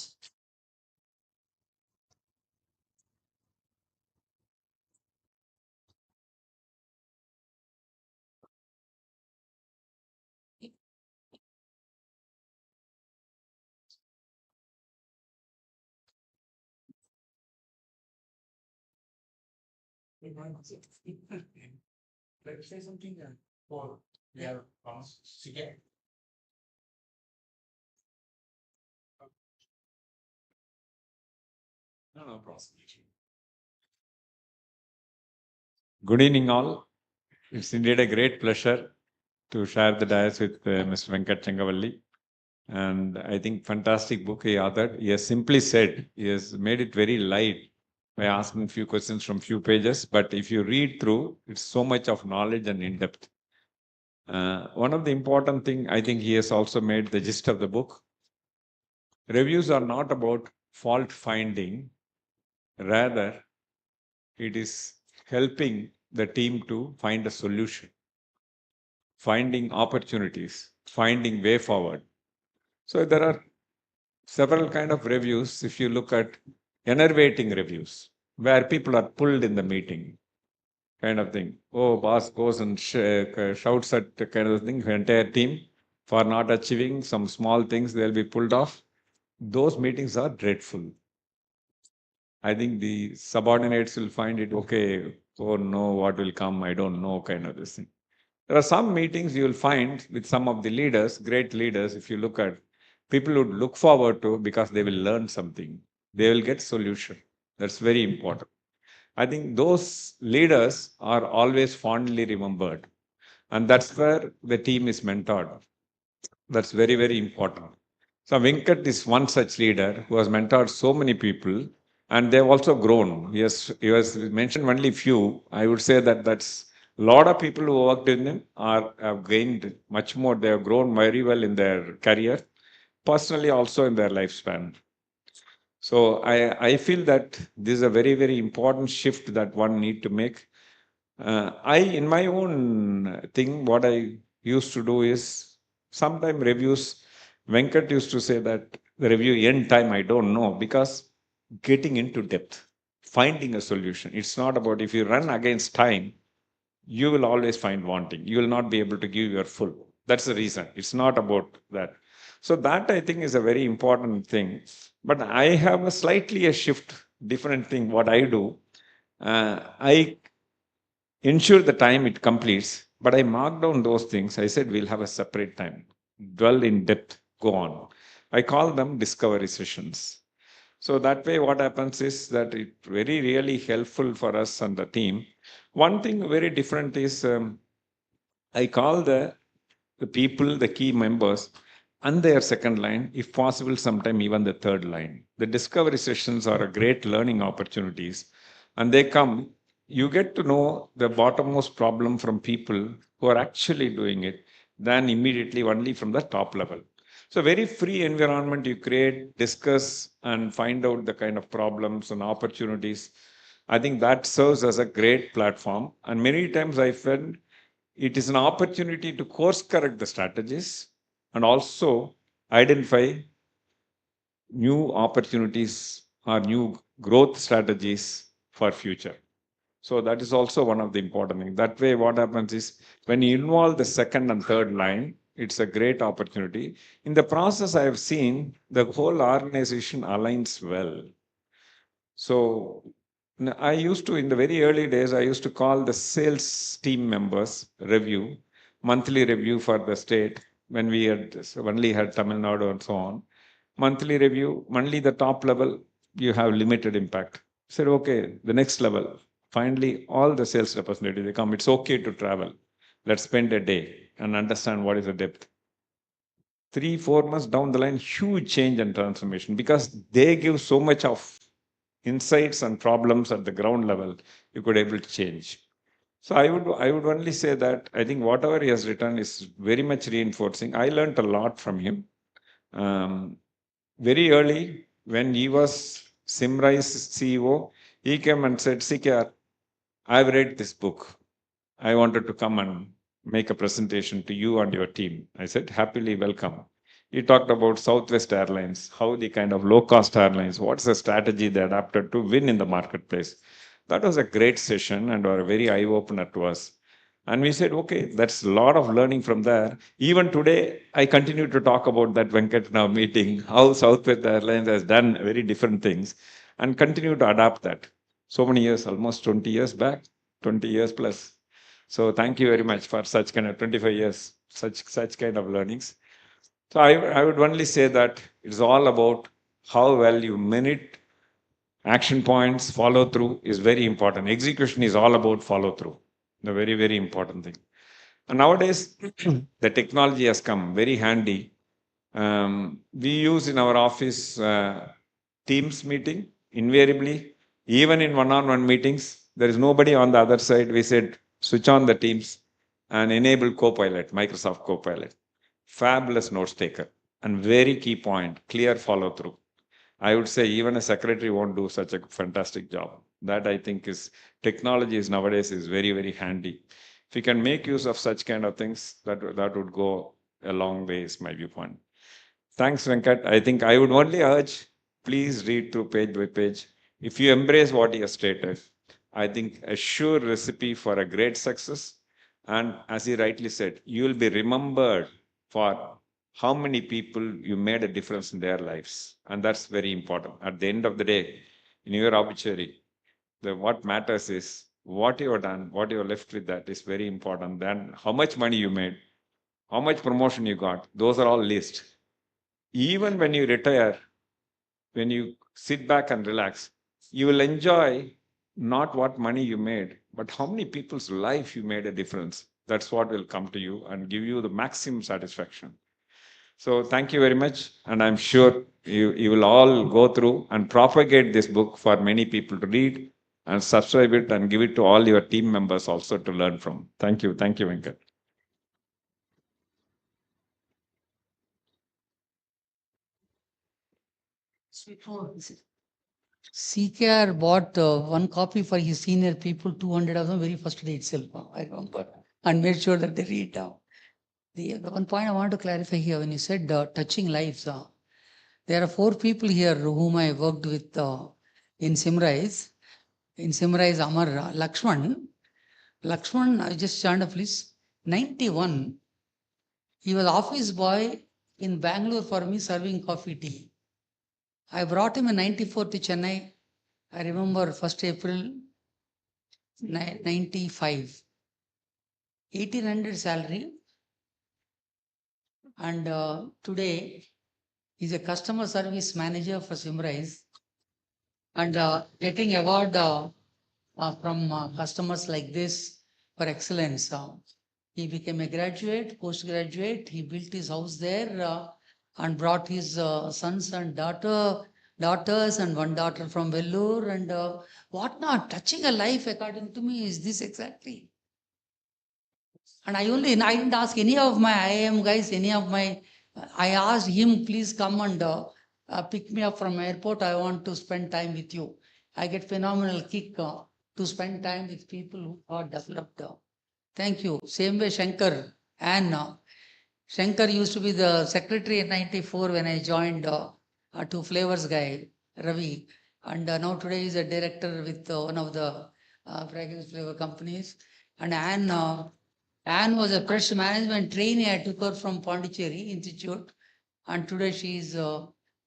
Let's say something for their No problem.
Good evening, all. It's indeed a great pleasure to share the dais with Mr. Venkat Changavalli. And I think fantastic book he authored. He has simply said, he has made it very light by asking few questions from few pages. But if you read through, it's so much of knowledge and in-depth. One of the important thing, I think he has also made the gist of the book. Reviews are not about fault finding. Rather, it is helping the team to find a solution, finding opportunities, finding way forward. So there are several kind of reviews. If you look at enervating reviews, where people are pulled in the meeting, kind of thing. Oh, boss goes and shouts at the kind of thing, the entire team for not achieving some small things, they'll be pulled off. Those meetings are dreadful. I think the subordinates will find it okay. Oh no, what will come? I don't know, kind of this thing. There are some meetings you will find with some of the leaders, great leaders, if you look at people would look forward to because they will learn something. They will get solution. That's very important. I think those leaders are always fondly remembered. And that's where the team is mentored. That's very, very important. So Venkat is one such leader who has mentored so many people, and they've also grown. He has mentioned only few. I would say that that's a lot of people who worked in him have gained much more. They have grown very well in their career, personally also in their lifespan. So I feel that this is a very, very important shift that one need to make. In my own thing, what I used to do is sometime reviews. Venkat used to say that the review end time, I don't know, because getting into depth, finding a solution. It's not about if you run against time, you will always find wanting. You will not be able to give your full. That's the reason. It's not about that. So that I think is a very important thing. But I have a slightly a shift, different thing. What I do, I ensure the time it completes, but I mark down those things. I said we'll have a separate time. dwell in depth, go on. I call them discovery sessions. So that way, what happens is that it very really helpful for us and the team. One thing very different is I call the people, the key members, and their second line, if possible, sometime even the third line. The discovery sessions are a great learning opportunities, and they come. You get to know the bottommost problem from people who are actually doing it, than immediately only from the top level. So very free environment you create, discuss and find out the kind of problems and opportunities. I think that serves as a great platform. And many times I felt it is an opportunity to course correct the strategies and also identify new opportunities or new growth strategies for future. So that is also one of the important things. That way, what happens is when you involve the second and third line, it's a great opportunity. In the process, I have seen the whole organization aligns well. So I used to, in the very early days, I used to call the sales team members review, monthly review for the state when we had only had Tamil Nadu and so on. Monthly review, only the top level, you have limited impact. Said, okay, the next level. Finally, all the sales representatives, they come, it's okay to travel. Let's spend a day and understand what is the depth. 3-4 months down the line, huge change and transformation because they give so much of insights and problems at the ground level, you could able to change. So I would only say that I think whatever he has written is very much reinforcing. I learned a lot from him. Very early, when he was Symrise CEO, he came and said, CKR, I've read this book. I wanted to come and make a presentation to you and your team. I said, happily welcome. He talked about Southwest Airlines, how the kind of low-cost airlines, what's the strategy they adapted to win in the marketplace. That was a great session and a very eye-opener to us. And we said, okay, that's a lot of learning from there. Even today, I continue to talk about that Venkat now meeting, how Southwest Airlines has done very different things and continue to adapt that. So many years, almost 20 years back, 20 years plus. So thank you very much for such kind of 25 years, such kind of learnings. So I would only say that it's all about how well you minute action points, follow through is very important. Execution is all about follow through, the very, very important thing. And nowadays, the technology has come very handy. We use in our office Teams meeting, invariably, even in one-on-one meetings, there is nobody on the other side. We said, switch on the Teams and enable Copilot, Microsoft Copilot. Fabulous notes taker and very key point, clear follow through. I would say even a secretary won't do such a fantastic job. That I think is technology is nowadays is very, very handy. If you can make use of such kind of things, that would go a long way is my viewpoint. Thanks, Venkat. I think I would only urge, please read through page by page. If you embrace what he has stated, I think a sure recipe for a great success. And as he rightly said, you will be remembered for how many people you made a difference in their lives. And that's very important. At the end of the day, in your obituary, what matters is what you have done, what you are left with, that is very important. Then how much money you made, how much promotion you got, those are all lists. Even when you retire, when you sit back and relax, you will enjoy not what money you made, but how many people's life you made a difference. That's what will come to you and give you the maximum satisfaction. So thank you very much. And I'm sure you will all go through and propagate this book for many people to read and subscribe it and give it to all your team members also to learn from. Thank you. Thank you, Venkat.
CKR bought one copy for his senior people, 200 of them, very first day itself, I remember, and made sure that they read down. The one point I want to clarify here, when you said touching lives, there are 4 people here whom I worked with in Symrise. In Symrise, Amar, Lakshman. Lakshman, I just stand up, please. 91. He was office boy in Bangalore for me, serving coffee, tea. I brought him in 94 to Chennai. I remember 1st April 95. 1800 salary. And today he's a customer service manager for Symrise, and getting award from customers like this for excellence. He became a graduate, postgraduate. He built his house there and brought his sons and daughters and one daughter from Vellore and whatnot. Touching a life, according to me, is this exactly. And I didn't ask any of my IIM guys, I asked him, please come and pick me up from airport. I want to spend time with you. I get phenomenal kick to spend time with people who are developed. Thank you. Same way Shankar. And Shankar used to be the secretary in 94 when I joined Two Flavors guy, Ravi. And now today is a director with one of the fragrance flavor companies. And Anne was a fresh management trainee. I took her from Puducherry Institute. And today she is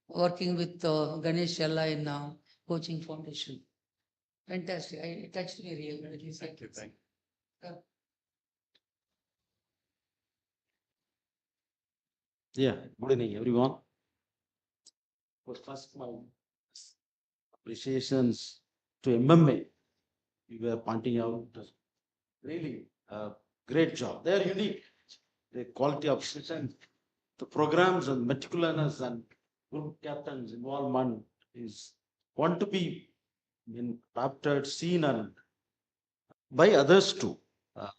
working with Ganesh Challa in Coaching Foundation. Fantastic. It touched me really. Thank you.
Yeah, good evening, everyone. First, my appreciations to MMA. You were pointing out really great job. They are unique. The quality of sessions, the programs and meticulousness and good captain's involvement is want to be adopted, seen and by others too.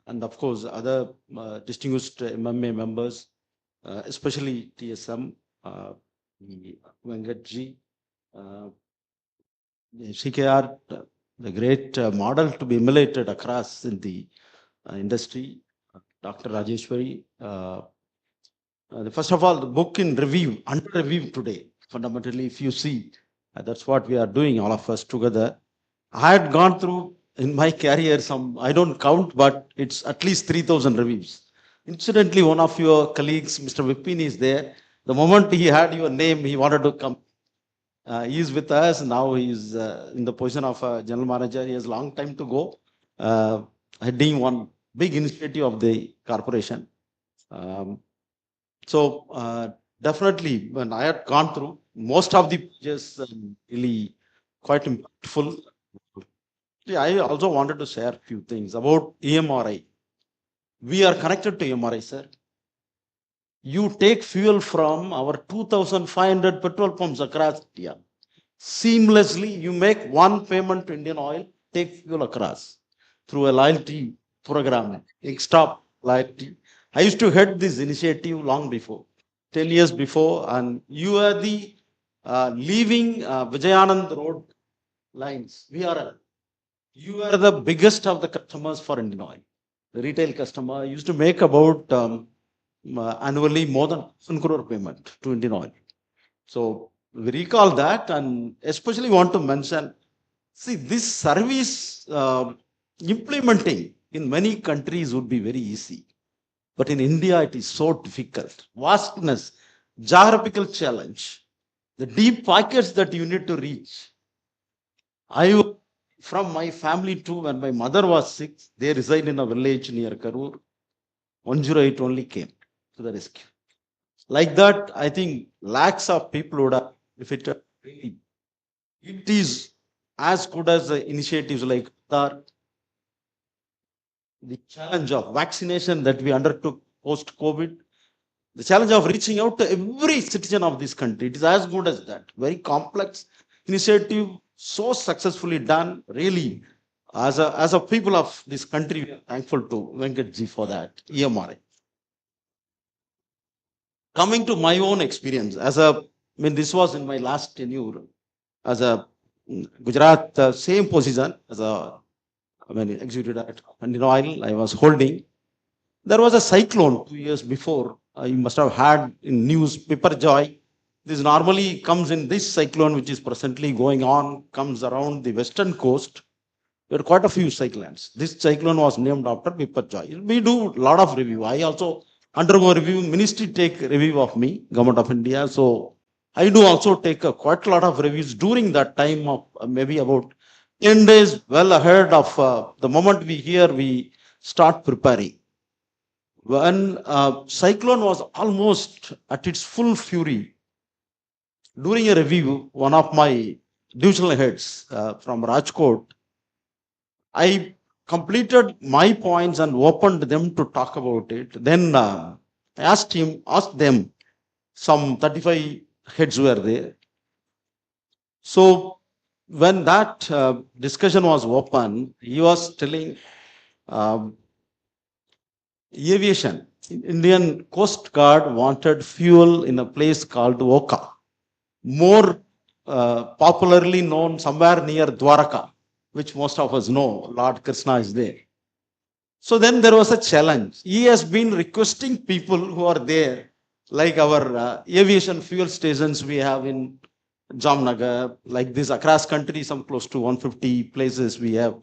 And of course, other distinguished MMA members, especially TSM, Venkatji, CKR, the great model to be emulated across in the industry, Dr. Rajeshwari. First of all, the book in review, under review today, fundamentally, if you see, that's what we are doing, all of us together. I had gone through in my career some, I don't count, but it's at least 3,000 reviews. Incidentally, one of your colleagues, Mr. Vipin, is there. The moment he had your name, he wanted to come. He is with us now. He is in the position of a general manager. He has a long time to go, heading one big initiative of the corporation. Definitely, when I had gone through, most of the pages really quite impactful. I also wanted to share a few things about EMRI. We are connected to EMRI, sir. You take fuel from our 2,500 petrol pumps across India. Seamlessly, you make one payment to Indian Oil, take fuel across through a loyalty program, extra loyalty. I used to head this initiative long before, 10 years before, and you are the leaving Vijayanand Road lines, VRL. You are the biggest of the customers for Indian Oil. The retail customer used to make about annually more than 1,000 crore payment to Indian Oil. So we recall that, and especially want to mention, see, this service implementing in many countries would be very easy. But in India, it is so difficult. Vastness, geographical challenge, the deep pockets that you need to reach. From my family too, when my mother was sick, they reside in a village near Karur. 108 only came to the rescue. Like that, I think lakhs of people would have benefited. It is as good as the initiatives like the challenge of vaccination that we undertook post-COVID, the challenge of reaching out to every citizen of this country. It is as good as that. Very complex initiative, so successfully done. Really, as a people of this country, we are thankful to Venkatji for that. EMRI. Coming to my own experience, this was in my last tenure as a Gujarat, same position as executive director and oil I was holding. There was a cyclone 2 years before. You must have had in news, Joy. This normally comes in this cyclone, which is presently going on, comes around the western coast. There are quite a few cyclones. This cyclone was named after Joy. We do a lot of review. I also undergo review. Ministry take review of me, Government of India. So I do also take quite a lot of reviews during that time of maybe about 10 days well ahead of the moment we hear, we start preparing. when cyclone was almost at its full fury, during a review, one of my divisional heads from Rajkot, I completed my points and opened them to talk about it. Then I asked them, some 35 heads were there. So when that discussion was open, he was telling um, aviation. Indian Coast Guard wanted fuel in a place called Oka, more popularly known somewhere near Dwaraka, which most of us know. Lord Krishna is there. So then there was a challenge. He has been requesting people who are there, like our aviation fuel stations we have in Jamnagar, like this across country, some close to 150 places we have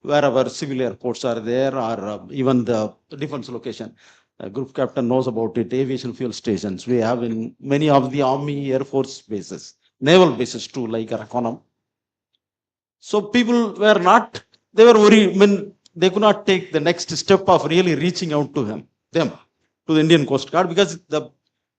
where our civil airports are there, or even the defense location. Group captain knows about it. Aviation fuel stations we have in many of the Army, Air Force bases, naval bases too, like Arakonam. So people were not, they were worried. I mean, they could not take the next step of really reaching out to them, to the Indian Coast Guard, because the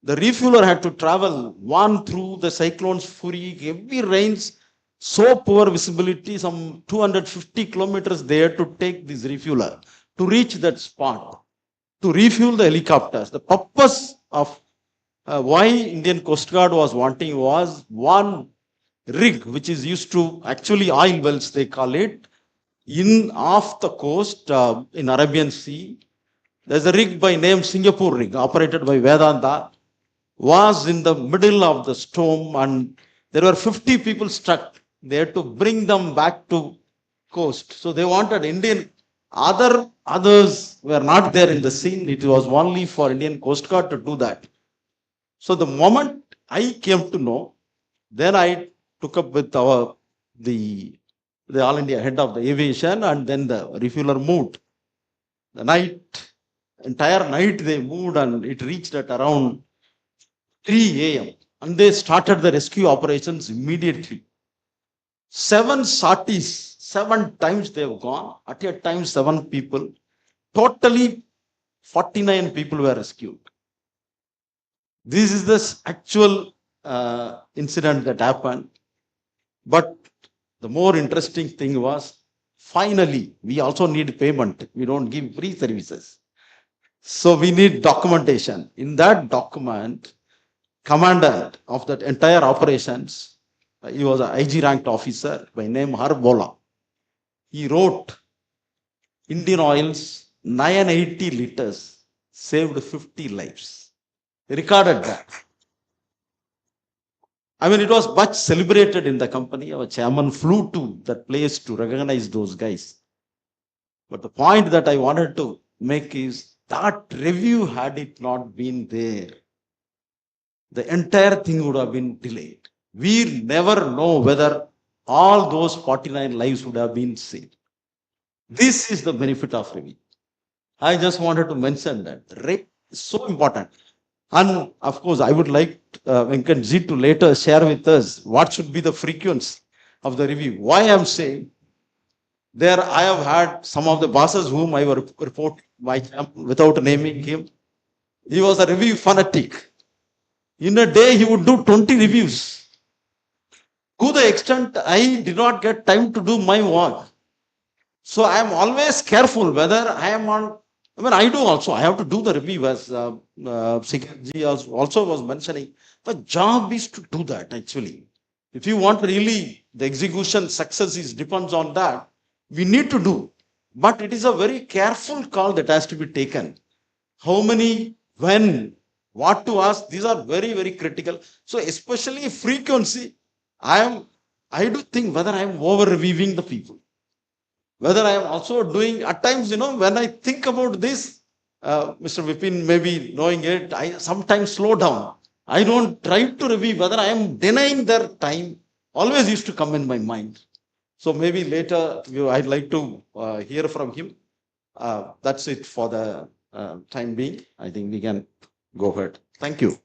refueler had to travel one through the cyclone's fury, heavy rains, so poor visibility, some 250 kilometers there to take this refueler to reach that spot, to refuel the helicopters. The purpose of why Indian Coast Guard was wanting was one rig, which is used to actually oil wells, they call it, in off the coast in Arabian Sea. There's a rig by name Singapore rig, operated by Vedanta, was in the middle of the storm, and there were 50 people stuck. They had to bring them back to coast. So they wanted Indian, others were not there in the scene. It was only for Indian Coast Guard to do that. So the moment I came to know, then I took up with the All India head of the aviation, and then the refueler moved. The entire night they moved, and it reached at around 3 a.m. and they started the rescue operations immediately. 7 sorties, 7 times they've gone. At a time, 7 people. Totally 49 people were rescued. This is the actual incident that happened. But the more interesting thing was, finally, we also need payment. We don't give free services. So we need documentation. In that document, commandant of that entire operations, he was an IG ranked officer by name Harbola. He wrote, Indian Oil's 980 liters saved 50 lives. He recorded that. I mean, it was much celebrated in the company. Our chairman flew to that place to recognize those guys. But the point that I wanted to make is that review, had it not been there, the entire thing would have been delayed. We'll never know whether all those 49 lives would have been saved. This is the benefit of review. I just wanted to mention that. Review is so important. And of course, I would like Venkat ji to later share with us what should be the frequency of the review. Why I'm saying, there I have had some of the bosses whom I will report without naming him. He was a review fanatic. In a day, he would do 20 reviews. To the extent I did not get time to do my work. So I am always careful whether I am on. I mean, I do also. I have to do the review, as Sikherji also was mentioning. The job is to do that, actually. If you want really the execution success depends on that, we need to do. But it is a very careful call that has to be taken. How many, when, what to ask, these are very, very critical. So especially frequency, I do think whether I am over reviewing the people. Whether I am also doing, at times, when I think about this, Mr. Vipin may be knowing it, I sometimes slow down. I don't try to review whether I am denying their time, always used to come in my mind. So maybe later I'd like to hear from him. That's it for the time being. I think we can go ahead. Thank you.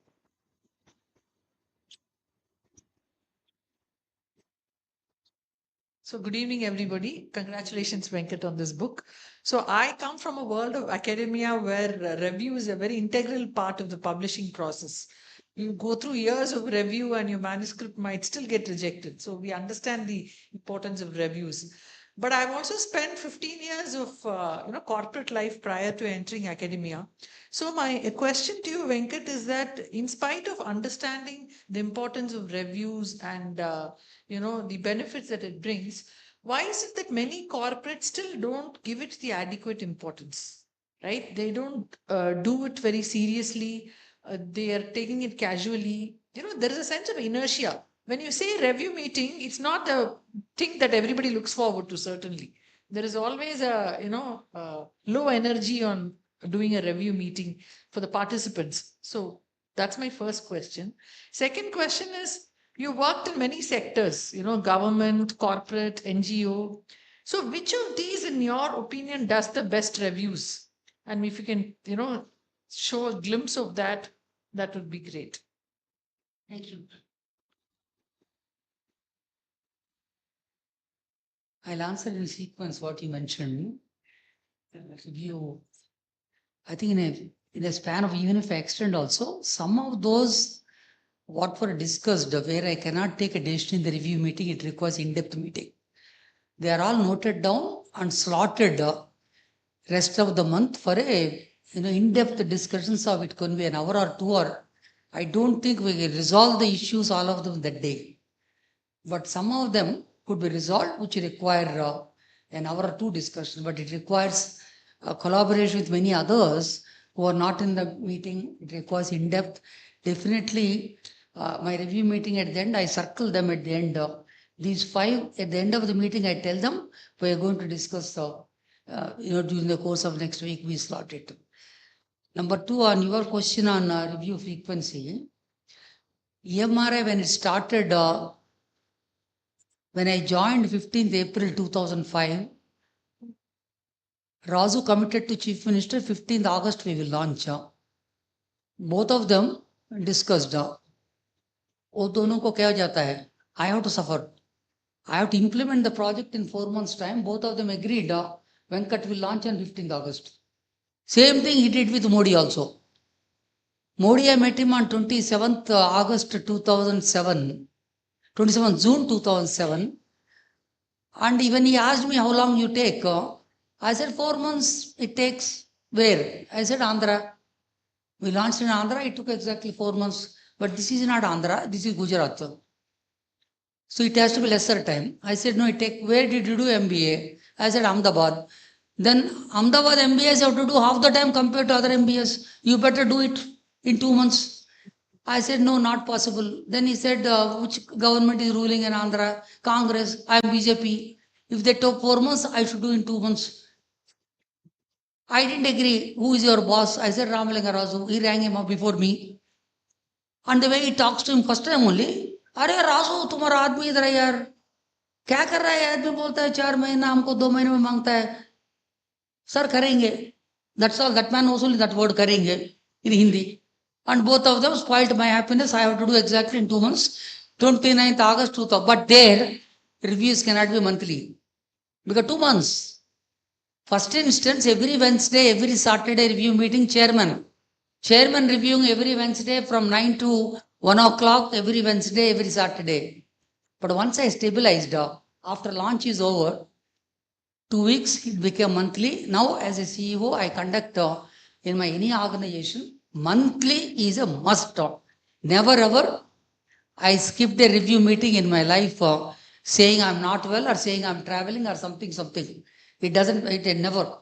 So good evening, everybody. Congratulations, Venkat, on this book. So I come from a world of academia where review is a very integral part of the publishing process. You go through years of review and your manuscript might still get rejected. So we understand the importance of reviews. But I've also spent 15 years of corporate life prior to entering academia. So my question to you, Venkat, is that in spite of understanding the importance of reviews and the benefits that it brings, why is it that many corporates still don't give it the adequate importance? Right? They don't do it very seriously. They are taking it casually. There is a sense of inertia. When you say review meeting, it's not a thing that everybody looks forward to, certainly. There is always a low energy on doing a review meeting for the participants. So that's my first question. Second question is, you worked in many sectors, government, corporate, NGO. So which of these, in your opinion, does the best reviews? And if you can, show a glimpse of that, that would be great.
Thank you. I'll answer in sequence what you mentioned. Review. I think in a span of, even if I extend also, some of those what were discussed where I cannot take a decision in the review meeting, it requires in-depth meeting. They are all noted down and slotted rest of the month for a in-depth discussions of it. Could be an hour or 2 or I don't think we can resolve the issues all of them that day. But some of them could be resolved, which require an hour or 2 discussion, but it requires collaboration with many others who are not in the meeting. It requires in-depth. Definitely, my review meeting at the end, I circle them at the end. These 5, at the end of the meeting, I tell them we are going to discuss, during the course of next week, we slot it. Number 2, on your question on review frequency, EMRI, when it started, when I joined 15th April 2005, Razu committed to Chief Minister, 15th August we will launch. Both of them discussed. वो दोनों को क्या हो जाता है? I have to suffer. I have to implement the project in 4 months' time. Both of them agreed. Venkat will launch on 15th August. Same thing he did with Modi also. Modi, I met him on 27th August 2007, 27th June 2007. And even he asked me how long you take. I said 4 months it takes. Where? I said Andhra. We launched in Andhra. It took exactly 4 months. But this is not Andhra. This is Gujarat. So it has to be lesser time. I said, no, where did you do MBA? I said, Ahmedabad. Then Ahmedabad MBAs have to do half the time compared to other MBAs. You better do it in 2 months. I said, no, not possible. Then he said, which government is ruling in Andhra? Congress. I am BJP. If they took 4 months, I should do in 2 months. I didn't agree. Who is your boss? I said, Ramalinga Razu. He rang him up before me. And the way he talks to him first time only, अरे राजू तुम्हारा आदमी इधर है यार, क्या कर रहा है? आदमी बोलता है 4 महीना, हमको 2 महीने में मांगता है. Sir, करेंगे. That's all. That man knows only that word करेंगे in Hindi. And both of them spoiled my happiness. I have to do exactly in 2 months. 29th August 2000. But there, reviews cannot be monthly. Because 2 months. First instance, every Wednesday, every Saturday review meeting, chairman reviewing every Wednesday from 9 to 1 o'clock, every Wednesday, every Saturday. But once I stabilized, after launch is over, 2 weeks, it became monthly. Now, as a CEO, I conduct in my any organization, monthly is a must. Never ever I skipped a review meeting in my life saying I'm not well or saying I'm traveling or something. It never.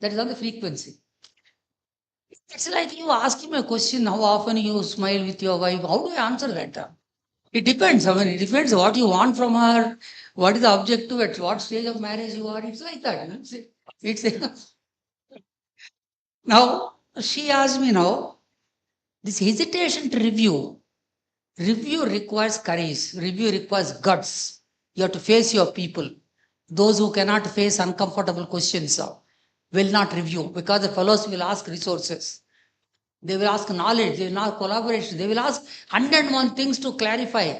That is on the frequency. It's like you ask him a question, how often you smile with your wife. How do I answer that? It depends. I mean, it depends what you want from her, what is the objective, at what stage of marriage you are. It's like that. Now, she asked me now, this hesitation to review requires courage. Review requires guts. You have to face your people. Those who cannot face uncomfortable questions will not review, because the fellows will ask resources. They will ask knowledge, they will ask collaboration, they will ask 101 things to clarify.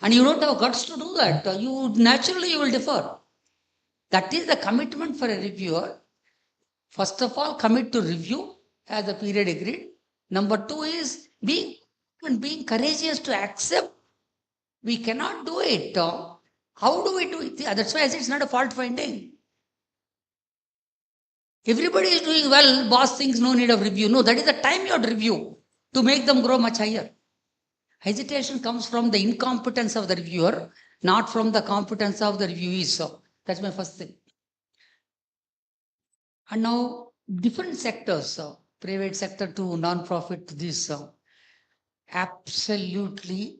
And you don't have guts to do that. You will defer. That is the commitment for a reviewer. First of all, commit to review as the period agreed. Number two is being courageous to accept we cannot do it. How do we do it? That's why I said it's not a fault finding. Everybody is doing well, boss thinks no need of review. No, that is the time you have to review to make them grow much higher. Hesitation comes from the incompetence of the reviewer, not from the competence of the reviewees. So that's my first thing. And now different sectors, private sector to non-profit to this, absolutely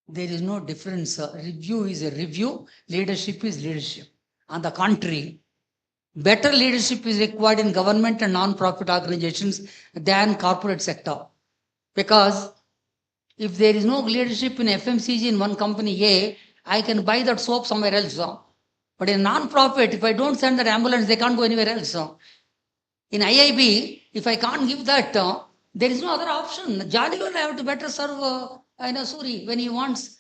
there is no difference. Review is a review, leadership is leadership. On the contrary, better leadership is required in government and non-profit organizations than corporate sector. Because if there is no leadership in FMCG in one company A, I can buy that soap somewhere else. But in non-profit, if I don't send that ambulance, they can't go anywhere else. In IIB, if I can't give that, there is no other option. Jolly well, I have to better serve Suri when he wants.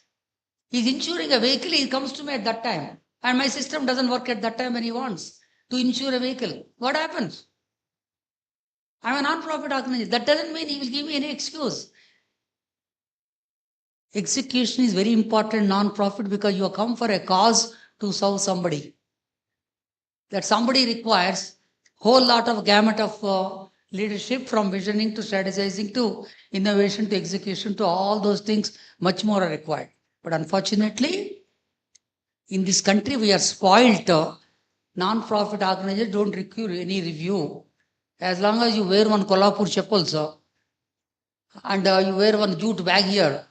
He's insuring a vehicle, he comes to me at that time. And my system doesn't work at that time when he wants to insure a vehicle. What happens? I'm a non-profit organization. That doesn't mean he will give me any excuse. Execution is very important non-profit because you have come for a cause to serve somebody. That somebody requires whole lot of gamut of leadership from visioning to strategizing to innovation to execution to all those things much more are required. But unfortunately, in this country we are spoiled. Non-profit organizations don't require any review. As long as you wear one Kolhapur chappals and you wear one jute bag here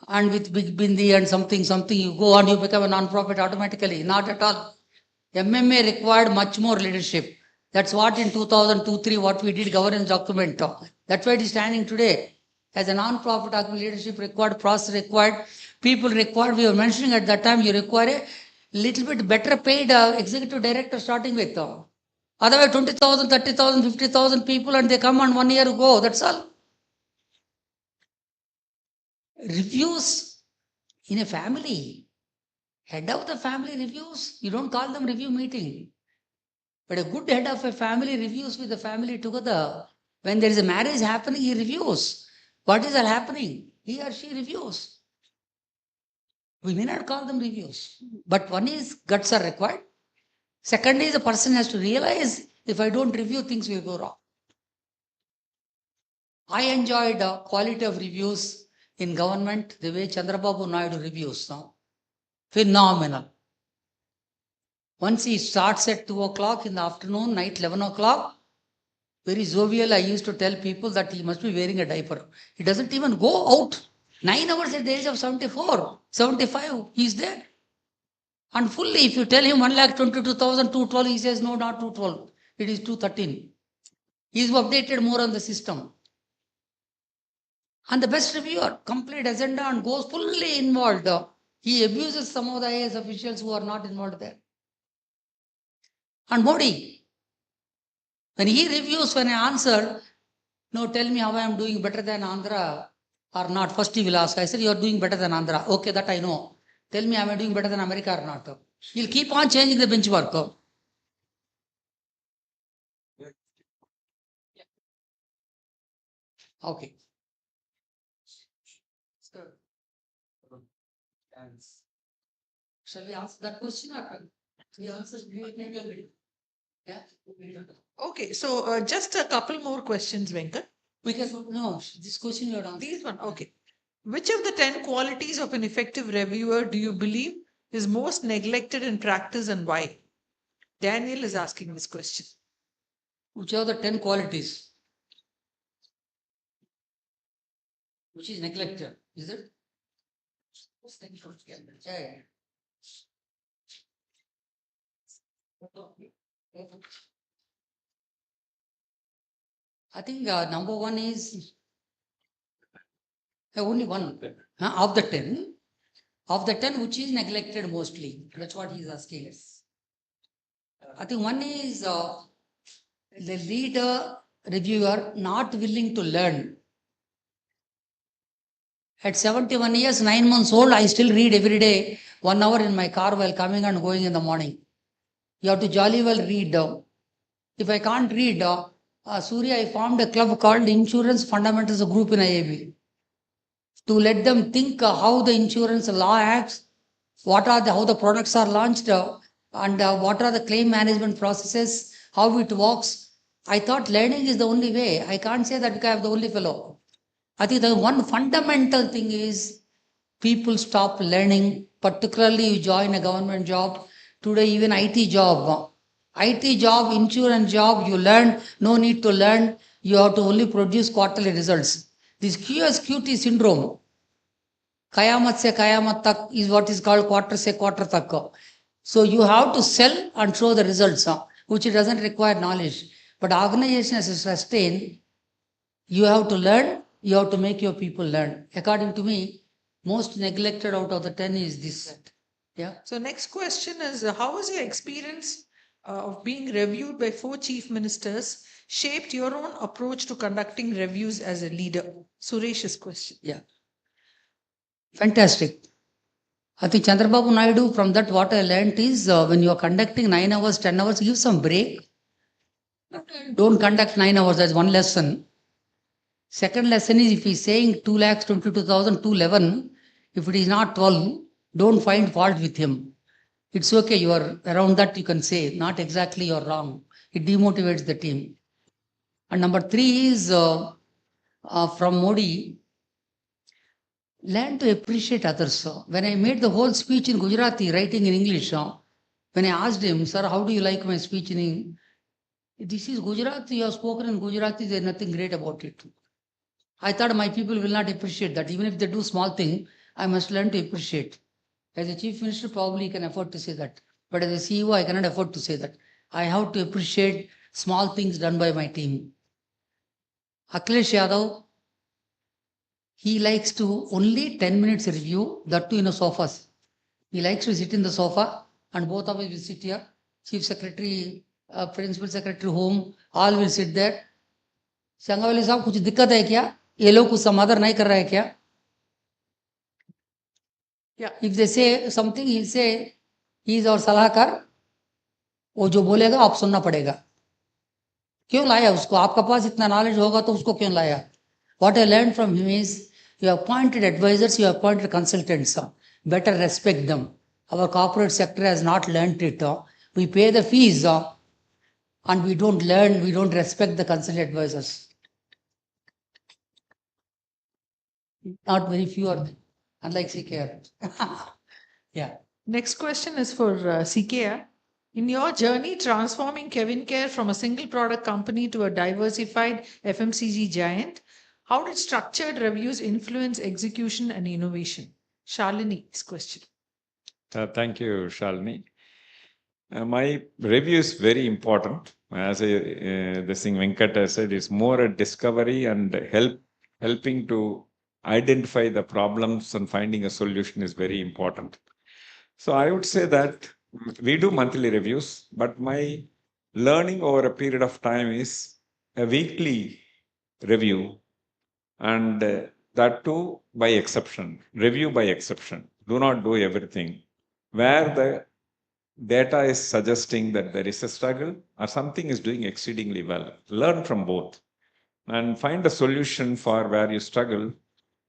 and with big bindi and something, you go on, you become a non-profit automatically. Not at all. MMA required much more leadership. That's what in 2002-3 what we did governance document. That's why it is standing today. As a non-profit organization, leadership required, process required, people required. We were mentioning at that time you require a little bit better paid executive director starting with. Otherwise 20,000, 30,000, 50,000 people and they come and 1 year go. That's all. Reviews in a family. Head of the family reviews. You don't call them review meeting. But a good head of a family reviews with the family together. When there is a marriage happening, he reviews. What is happening? He or she reviews. We may not call them reviews. But one is guts are required. Second is the person has to realize if I don't review, things will go wrong. I enjoyed quality of reviews in government, the way Chandrababu Naidu reviews now. Phenomenal. Once he starts at 2 o'clock in the afternoon, night 11 o'clock, very jovial, I used to tell people that he must be wearing a diaper. He doesn't even go out. 9 hours at the age of 74, 75, he's there. And fully, if you tell him 1,22,212, he says, no, not 212. It is 213. He's updated more on the system. And the best reviewer, complete agenda and goes fully involved. He abuses some of the IAS officials who are not involved there. And Modi, when he reviews, when I answer, no, tell me how I am doing better than Andhra or not. First he will ask. I said, you are doing better than Andhra. Okay, that I know. Tell me, am I doing better than America or not? He'll keep on changing the benchmark. Okay. Shall we answer that question or we answer? Yeah.
Okay, so just a couple more questions, Venkat.
We can no. This question you are answering.
These one, okay. Which of the 10 qualities of an effective reviewer do you believe is most neglected in practice and why? Daniel is asking this question.
Which are the 10 qualities? Which is neglected, is it? Yeah. I think number one is only one of the 10. Of the 10, which is neglected mostly? That's what he is asking us. I think one is the leader reviewer not willing to learn. At 71 years, 9 months old, I still read every day, 1 hour in my car while coming and going in the morning. You have to jolly well read. If I can't read, Surya, I formed a club called Insurance Fundamentals Group in IAB to let them think how the insurance law acts, how the products are launched, and what are the claim management processes, how it works. I thought learning is the only way. I can't say that because I am the only fellow. I think the one fundamental thing is people stop learning, particularly you join a government job. Today, even IT job, insurance job, you learn, no need to learn. You have to only produce quarterly results. This QSQT syndrome, Kayamat se Kayamat tak is what is called quarter se quarter tak. So you have to sell and show the results, which doesn't require knowledge. But organization as a sustain, you have to learn, you have to make your people learn. According to me, most neglected out of the 10 is this. Yeah.
So next question is, how was your experience of being reviewed by 4 chief ministers shaped your own approach to conducting reviews as a leader? Suresh's question.
Yeah. Fantastic. I think Chandrababu Naidu, from that what I learned is when you are conducting 9 hours, 10 hours, give some break. Don't conduct 9 hours, that's one lesson. Second lesson is if he's saying 2,22,211, if it is not 12, don't find fault with him. It's okay, you are around that, you can say, not exactly you're wrong. It demotivates the team. And number 3 is from Modi, learn to appreciate others. When I made the whole speech in Gujarati, writing in English, when I asked him, sir, how do you like my speech in English? This is Gujarati, you have spoken in Gujarati, there's nothing great about it. I thought my people will not appreciate that. Even if they do small thing, I must learn to appreciate. As a chief minister, probably can afford to say that. But as a CEO, I cannot afford to say that. I have to appreciate small things done by my team. Akhilesh Yadav, he likes to only 10 minutes review, that too in a sofa. He likes to sit in the sofa and both of us will sit here. Chief Secretary, Principal Secretary, Home, all will sit there. Changavalli साहब कुछ दिक्कत है क्या? ये लोग कुछ समाधान नहीं कर रहा है क्या?
Yeah.
If they say something, he'll say, he is our salahkar. वो जो बोलेगा आप सुनना पड़ेगा. क्यों लाया उसको? आपका पास इतना नॉलेज होगा तो उसको क्यों लाया? What I learned from him is, you have appointed advisors, you have appointed consultants. Better respect them. Our corporate sector has not learned it. We pay the fees and we don't learn, we don't respect the consultant advisors. Not very few are there, unlike CKR. Yeah.
Next question is for CKR. In your journey transforming CavinKare from a single product company to a diversified FMCG giant, how did structured reviews influence execution and innovation? Shalini's question.
Thank you, Shalini. My review is very important. As the thing Venkat has said, it's more a discovery and helping to identify the problems and finding a solution is very important. So I would say that we do monthly reviews, but my learning over a period of time is a weekly review, and that too by exception, review by exception. Do not do everything. Where the data is suggesting that there is a struggle or something is doing exceedingly well, learn from both and find a solution for where you struggle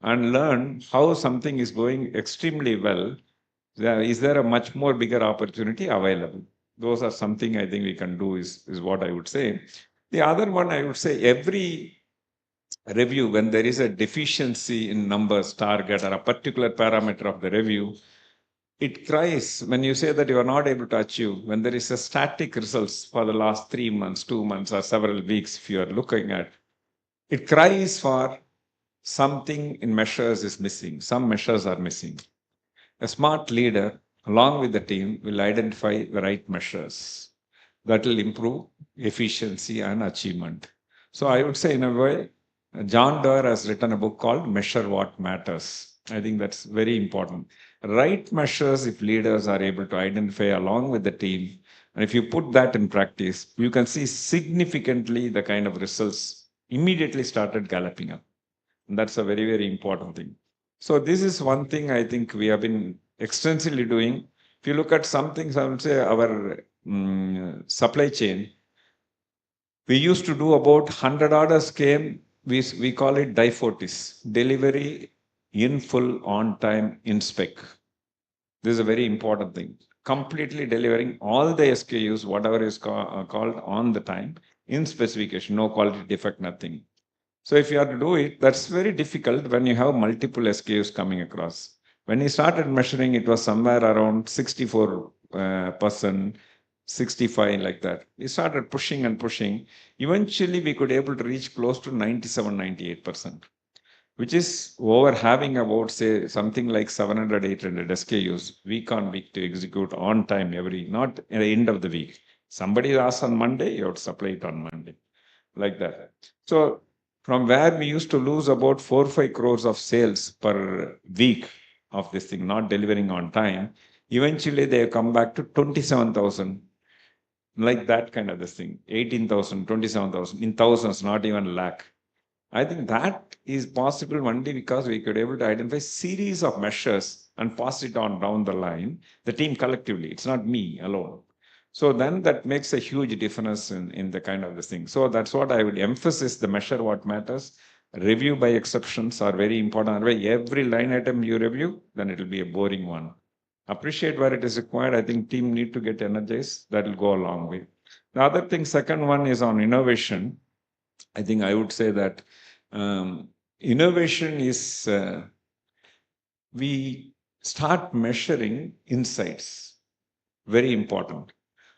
and learn how something is going extremely well. Is there a much more bigger opportunity available? Those are something I think we can do is what I would say. The other one, I would say every review, when there is a deficiency in numbers, target, or a particular parameter of the review, it cries when you say that you are not able to achieve, when there is a static results for the last 3 months, 2 months, or several weeks, if you are looking at, it cries for something in measures is missing. Some measures are missing. A smart leader, along with the team, will identify the right measures that will improve efficiency and achievement. So I would say, in a way, John Doerr has written a book called Measure What Matters. I think that's very important. Right measures, if leaders are able to identify along with the team, and if you put that in practice, you can see significantly the kind of results immediately started galloping up. And that's a very, very important thing. So this is one thing I think we have been extensively doing. If you look at some things, I would say our supply chain, we used to do about 100 orders came, we call it DIFOTIS, delivery in full, on time, in spec. This is a very important thing. Completely delivering all the SKUs, whatever is called on the time, in specification, no quality defect, nothing. So if you have to do it, that's very difficult when you have multiple SKUs coming across. When he started measuring, it was somewhere around 64%, 65, like that. We started pushing and pushing. Eventually, we could able to reach close to 97, 98%, which is over having about, say, something like 700, 800 SKUs week on week to execute on time not at the end of the week. Somebody asks on Monday, you have to supply it on Monday, like that. So from where we used to lose about 4 or 5 crores of sales per week of this thing, not delivering on time, eventually they come back to 27,000, like that kind of this thing, 18,000, 27,000, in thousands, not even lakh. I think that is possible only because we could able to identify series of measures and pass it on down the line, the team collectively. It's not me alone. So then that makes a huge difference in the kind of this thing. So that's what I would emphasize, the measure what matters. Review by exceptions are very important. Every line item you review, then it will be a boring one. Appreciate where it is required. I think team need to get energized. That will go a long way. The other thing, second one is on innovation. I think I would say that innovation is, we start measuring insights. Very important.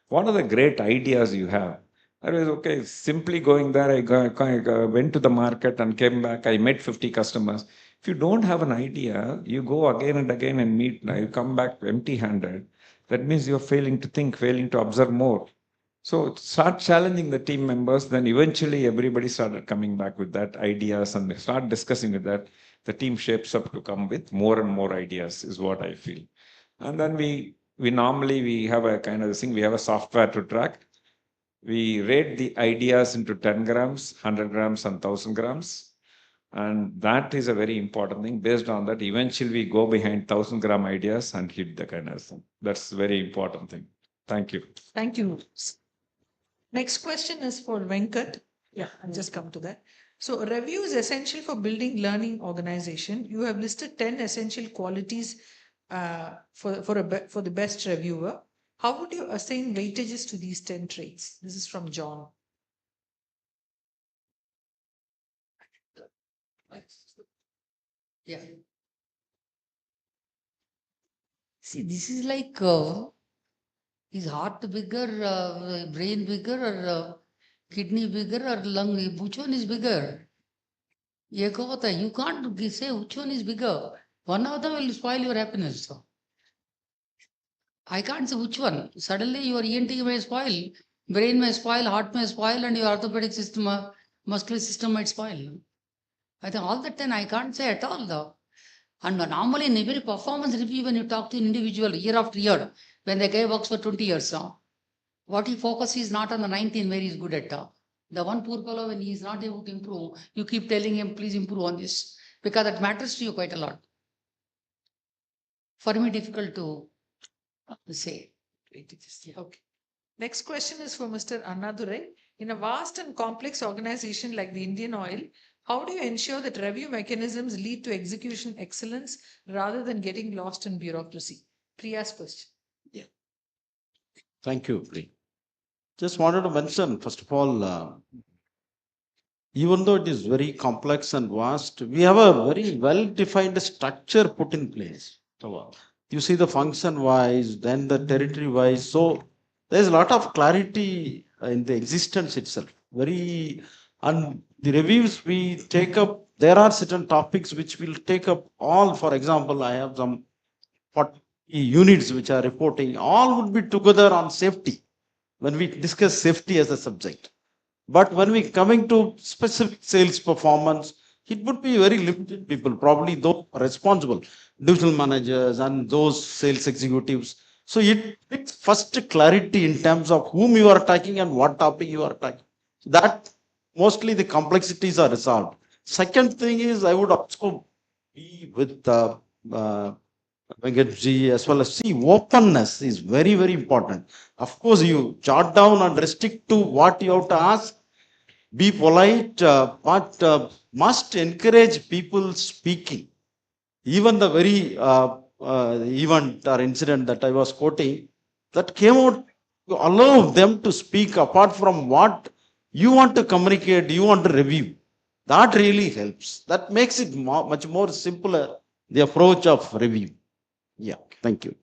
What are the great ideas you have? Otherwise, okay, simply going there, I went to the market and came back, I met 50 customers. If you don't have an idea, you go again and again and meet, you come back empty-handed. That means you're failing to think, failing to observe more. So start challenging the team members, then eventually everybody started coming back with that ideas and they start discussing with that. The team shapes up to come with more and more ideas is what I feel. And then we normally, we have a kind of thing, we have a software to track. We rate the ideas into 10 grams, 100 grams and 1000 grams. And that is a very important thing. Based on that, eventually we go behind 1000-gram ideas and hit the kind of thing. That's a very important thing. Thank you.
Thank you. Next question is for Venkat. Yeah, I'll just come to that. So review is essential for building learning organization. You have listed 10 essential qualities for the best reviewer. How would you assign weightages to these 10 traits? This is from John.
Yeah. See, this is like is heart bigger, brain bigger, or kidney bigger, or lung? Which one is bigger? You can't say which one is bigger. One of them will spoil your happiness. I can't say which one. Suddenly your ENT may spoil, brain may spoil, heart may spoil, and your orthopedic system, muscular system might spoil. I think all that then I can't say at all though. And normally in every performance review, when you talk to an individual year after year, when the guy works for 20 years, what he focuses is not on the 19 where he's good at. The one poor fellow, when he is not able to improve, you keep telling him, please improve on this, because that matters to you quite a lot. For me, difficult to say.
Okay. Next question is for Mr. Annadurai. In a vast and complex organization like the Indian Oil, how do you ensure that review mechanisms lead to execution excellence rather than getting lost in bureaucracy? Priya's question.
Yeah. Thank you, Pri. Just wanted to mention, first of all, even though it is very complex and vast, we have a very well-defined structure put in place. So, you see the function-wise, then the territory-wise. So there's a lot of clarity in the existence itself. And the reviews we take up, there are certain topics which will take up all. For example, I have some 40 units which are reporting, all would be together on safety when we discuss safety as a subject. But when we coming to specific sales performance, it would be very limited people, probably those responsible, divisional managers and those sales executives. So it's first clarity in terms of whom you are attacking and what topic you are attacking. That mostly the complexities are resolved. Second thing is I would also be with Venkatji, as well as see, openness is very, very important. Of course, you jot down and restrict to what you have to ask. Be polite, but must encourage people speaking. Even the very event or incident that I was quoting, that came out to allow them to speak apart from what you want to communicate, you want to review. That really helps. That makes it much more simpler, the approach of review. Yeah, thank you.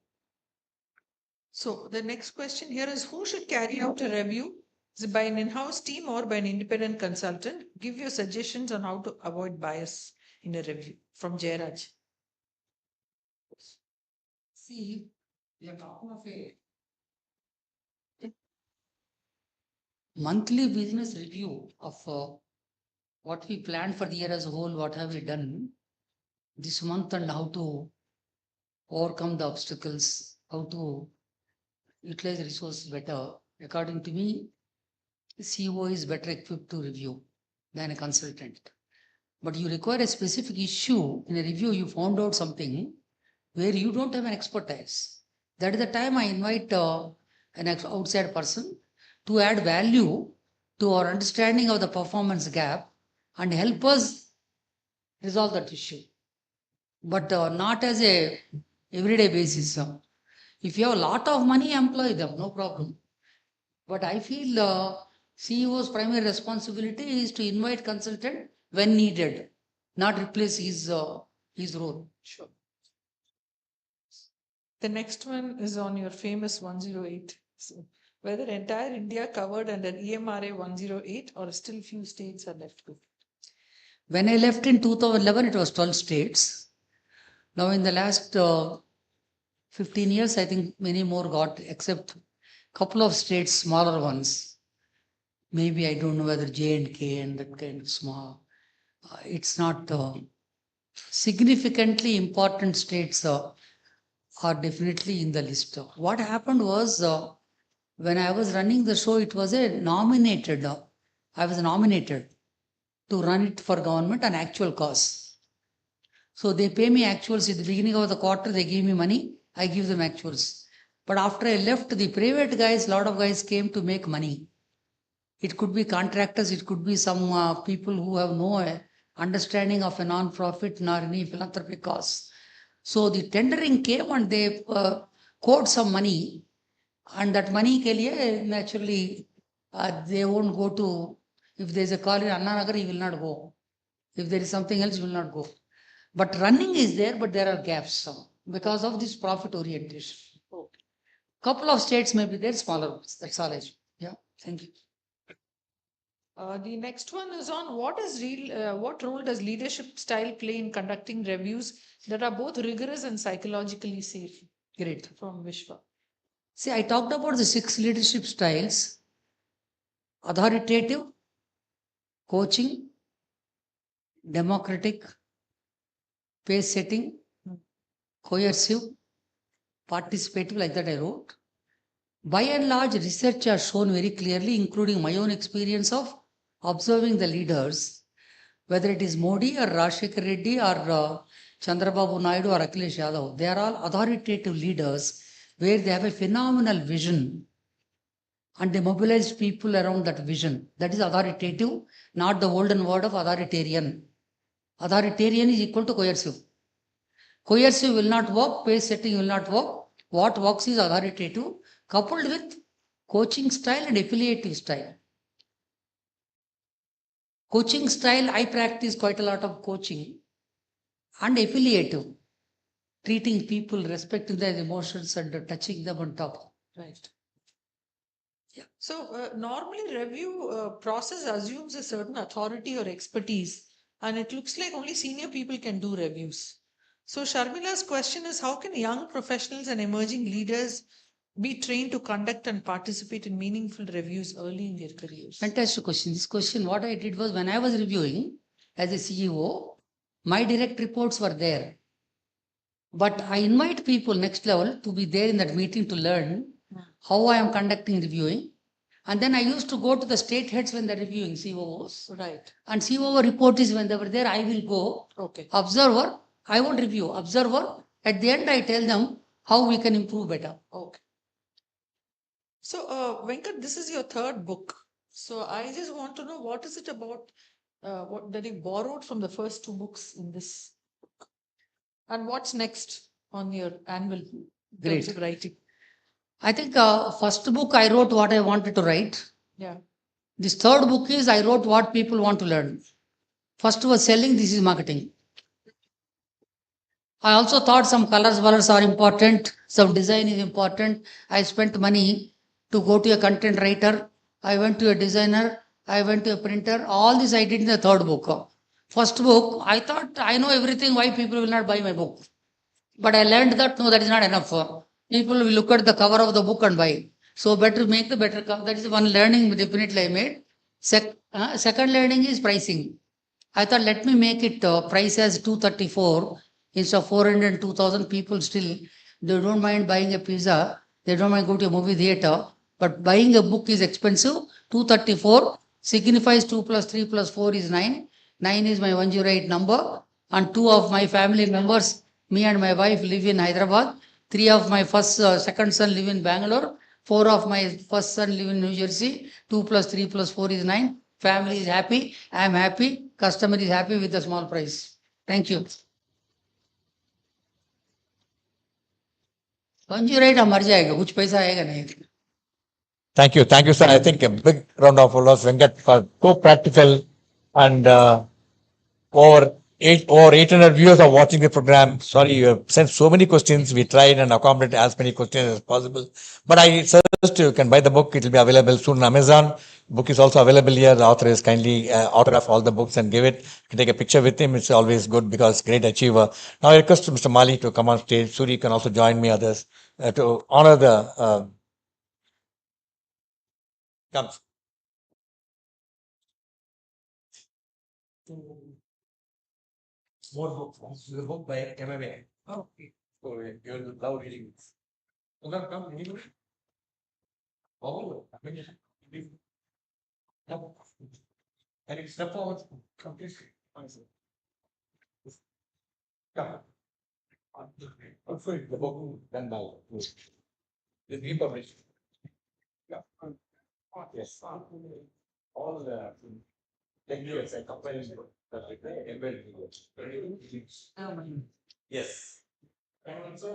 So the next question here is, who should carry out a review? Is it by an in-house team or by an independent consultant? Give your suggestions on how to avoid bias in a review. From Jairaj.
See, we are talking of a monthly business review of what we planned for the year as a whole, what have we done this month, and how to overcome the obstacles, how to utilize the resources better. According to me, the CEO is better equipped to review than a consultant. But you require a specific issue in a review, you found out something where you don't have an expertise. That is the time I invite an outside person to add value to our understanding of the performance gap and help us resolve that issue. But not as a everyday basis. If you have a lot of money, employ them, no problem. But I feel CEO's primary responsibility is to invite consultant when needed, not replace his role.
Sure. The next one is on your famous 108. So whether entire India covered under EMRI 108 or still few states are left to.
When I left in 2011, it was 12 states. Now in the last 15 years, I think many more got, except couple of states, smaller ones. Maybe I don't know whether J&K and that kind of small. It's not significantly important states are definitely in the list. What happened was when I was running the show, it was a nominated. I was nominated to run it for government on actual costs. So they pay me actuals at the beginning of the quarter. They give me money. I give them actuals. But after I left, the private guys, lot of guys came to make money. It could be contractors. It could be some people who have no understanding of a non-profit nor any philanthropic cause. So the tendering came and they quote some money, and that money ke liye naturally they won't go to. If there is a call in Annadurai, he will not go. If there is something else, he will not go. But running is there, but there are gaps because of this profit orientation. Okay. Couple of states may be there, smaller ones. That's all I say. Yeah, thank you.
The next one is on what role does leadership style play in conducting reviews that are both rigorous and psychologically safe?
Great.
From Vishwa.
See, I talked about the 6 leadership styles: authoritative, coaching, democratic, pace setting, coercive, participative, like that I wrote. By and large, research has shown very clearly, including my own experience of observing the leaders, whether it is Modi or Rajeshwari Reddy or Chandrababu Naidu or Akhilesh Yadav, they are all authoritative leaders where they have a phenomenal vision and they mobilize people around that vision. That is authoritative, not the olden word of authoritarian. Authoritarian is equal to coercive. Coercive will not work, pace setting will not work. What works is authoritative, coupled with coaching style and affiliative style. Coaching style, I practice quite a lot of coaching, and affiliative, treating people, respecting their emotions and touching them on top.
Right. Yeah. So normally review process assumes a certain authority or expertise, and it looks like only senior people can do reviews. So Sharmila's question is, how can young professionals and emerging leaders be trained to conduct and participate in meaningful reviews early in their careers?
Fantastic question. This question, what I did was, when I was reviewing as a CEO, my direct reports were there. But I invite people next level to be there in that meeting to learn how I am conducting reviewing. And then I used to go to the state heads when they're reviewing, COOs.
Right.
And COO report is when they were there, I will go.
Okay.
Observer, I won't review. Observer, At the end, I tell them how we can improve better.
Okay. So, Venkat, this is your third book. So, I just want to know what is it about what that you borrowed from the first two books in this book, and what's next on your annual in terms
Great.
of writing?
I think first book I wrote what I wanted to write.
Yeah.
This third book is I wrote what people want to learn. First was selling, this is marketing. I also thought some colors are important, some design is important. I spent money to go to a content writer. I went to a designer. I went to a printer. All this I did in the third book. First book, I thought I know everything why people will not buy my book. But I learned that no, that is not enough. People will look at the cover of the book and buy. So better make the better cover. That is one learning definitely I made. Second learning is pricing. I thought let me make it price as 234 instead of 400 and 2000. People still they don't mind buying a pizza. They don't mind going to a movie theater. But buying a book is expensive. 234 signifies 2 plus 3 plus 4 is 9. 9 is my 108 number. And two of my family members, me and my wife, live in Hyderabad. Three of my second son live in Bangalore. Four of my first son live in New Jersey. 2 plus 3 plus 4 is 9. Family is happy. I am happy. Customer is happy with the small price. Thank you. 108 मर जाएगा कुछ पैसा आएगा नहीं.
Thank you, sir. I think a big round of applause, Venkat, for so practical and over 800 viewers are watching the program. Sorry, you have sent so many questions. We tried and accommodated as many questions as possible. But I suggest you can buy the book. It will be available soon on Amazon. Book is also available here. The author is kindly autograph all the books and give it. You can take a picture with him. It's always good because great achiever. Now I request Mr. Mali to come on stage. Suri can also join me, others, to honor the comes. More books. This is a book by MMA. Okay. So you'll love reading this. Come, anybody? Oh, I mean, and you step forward completely. Come. Also, the book done by the republished. Yeah. Yes. All the techniques and comparison that we embedded. Yes. And also,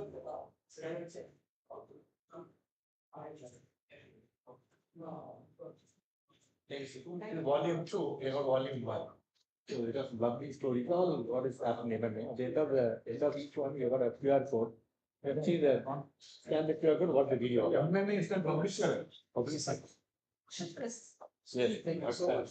volume 2, you know, volume 1. So it was lovely story. All what is happening in MMA. At the end of each one, you got a QR code. You see the scan the QR code, watch the video. MMA is the publisher. Publisher. Yes. Thank you so much.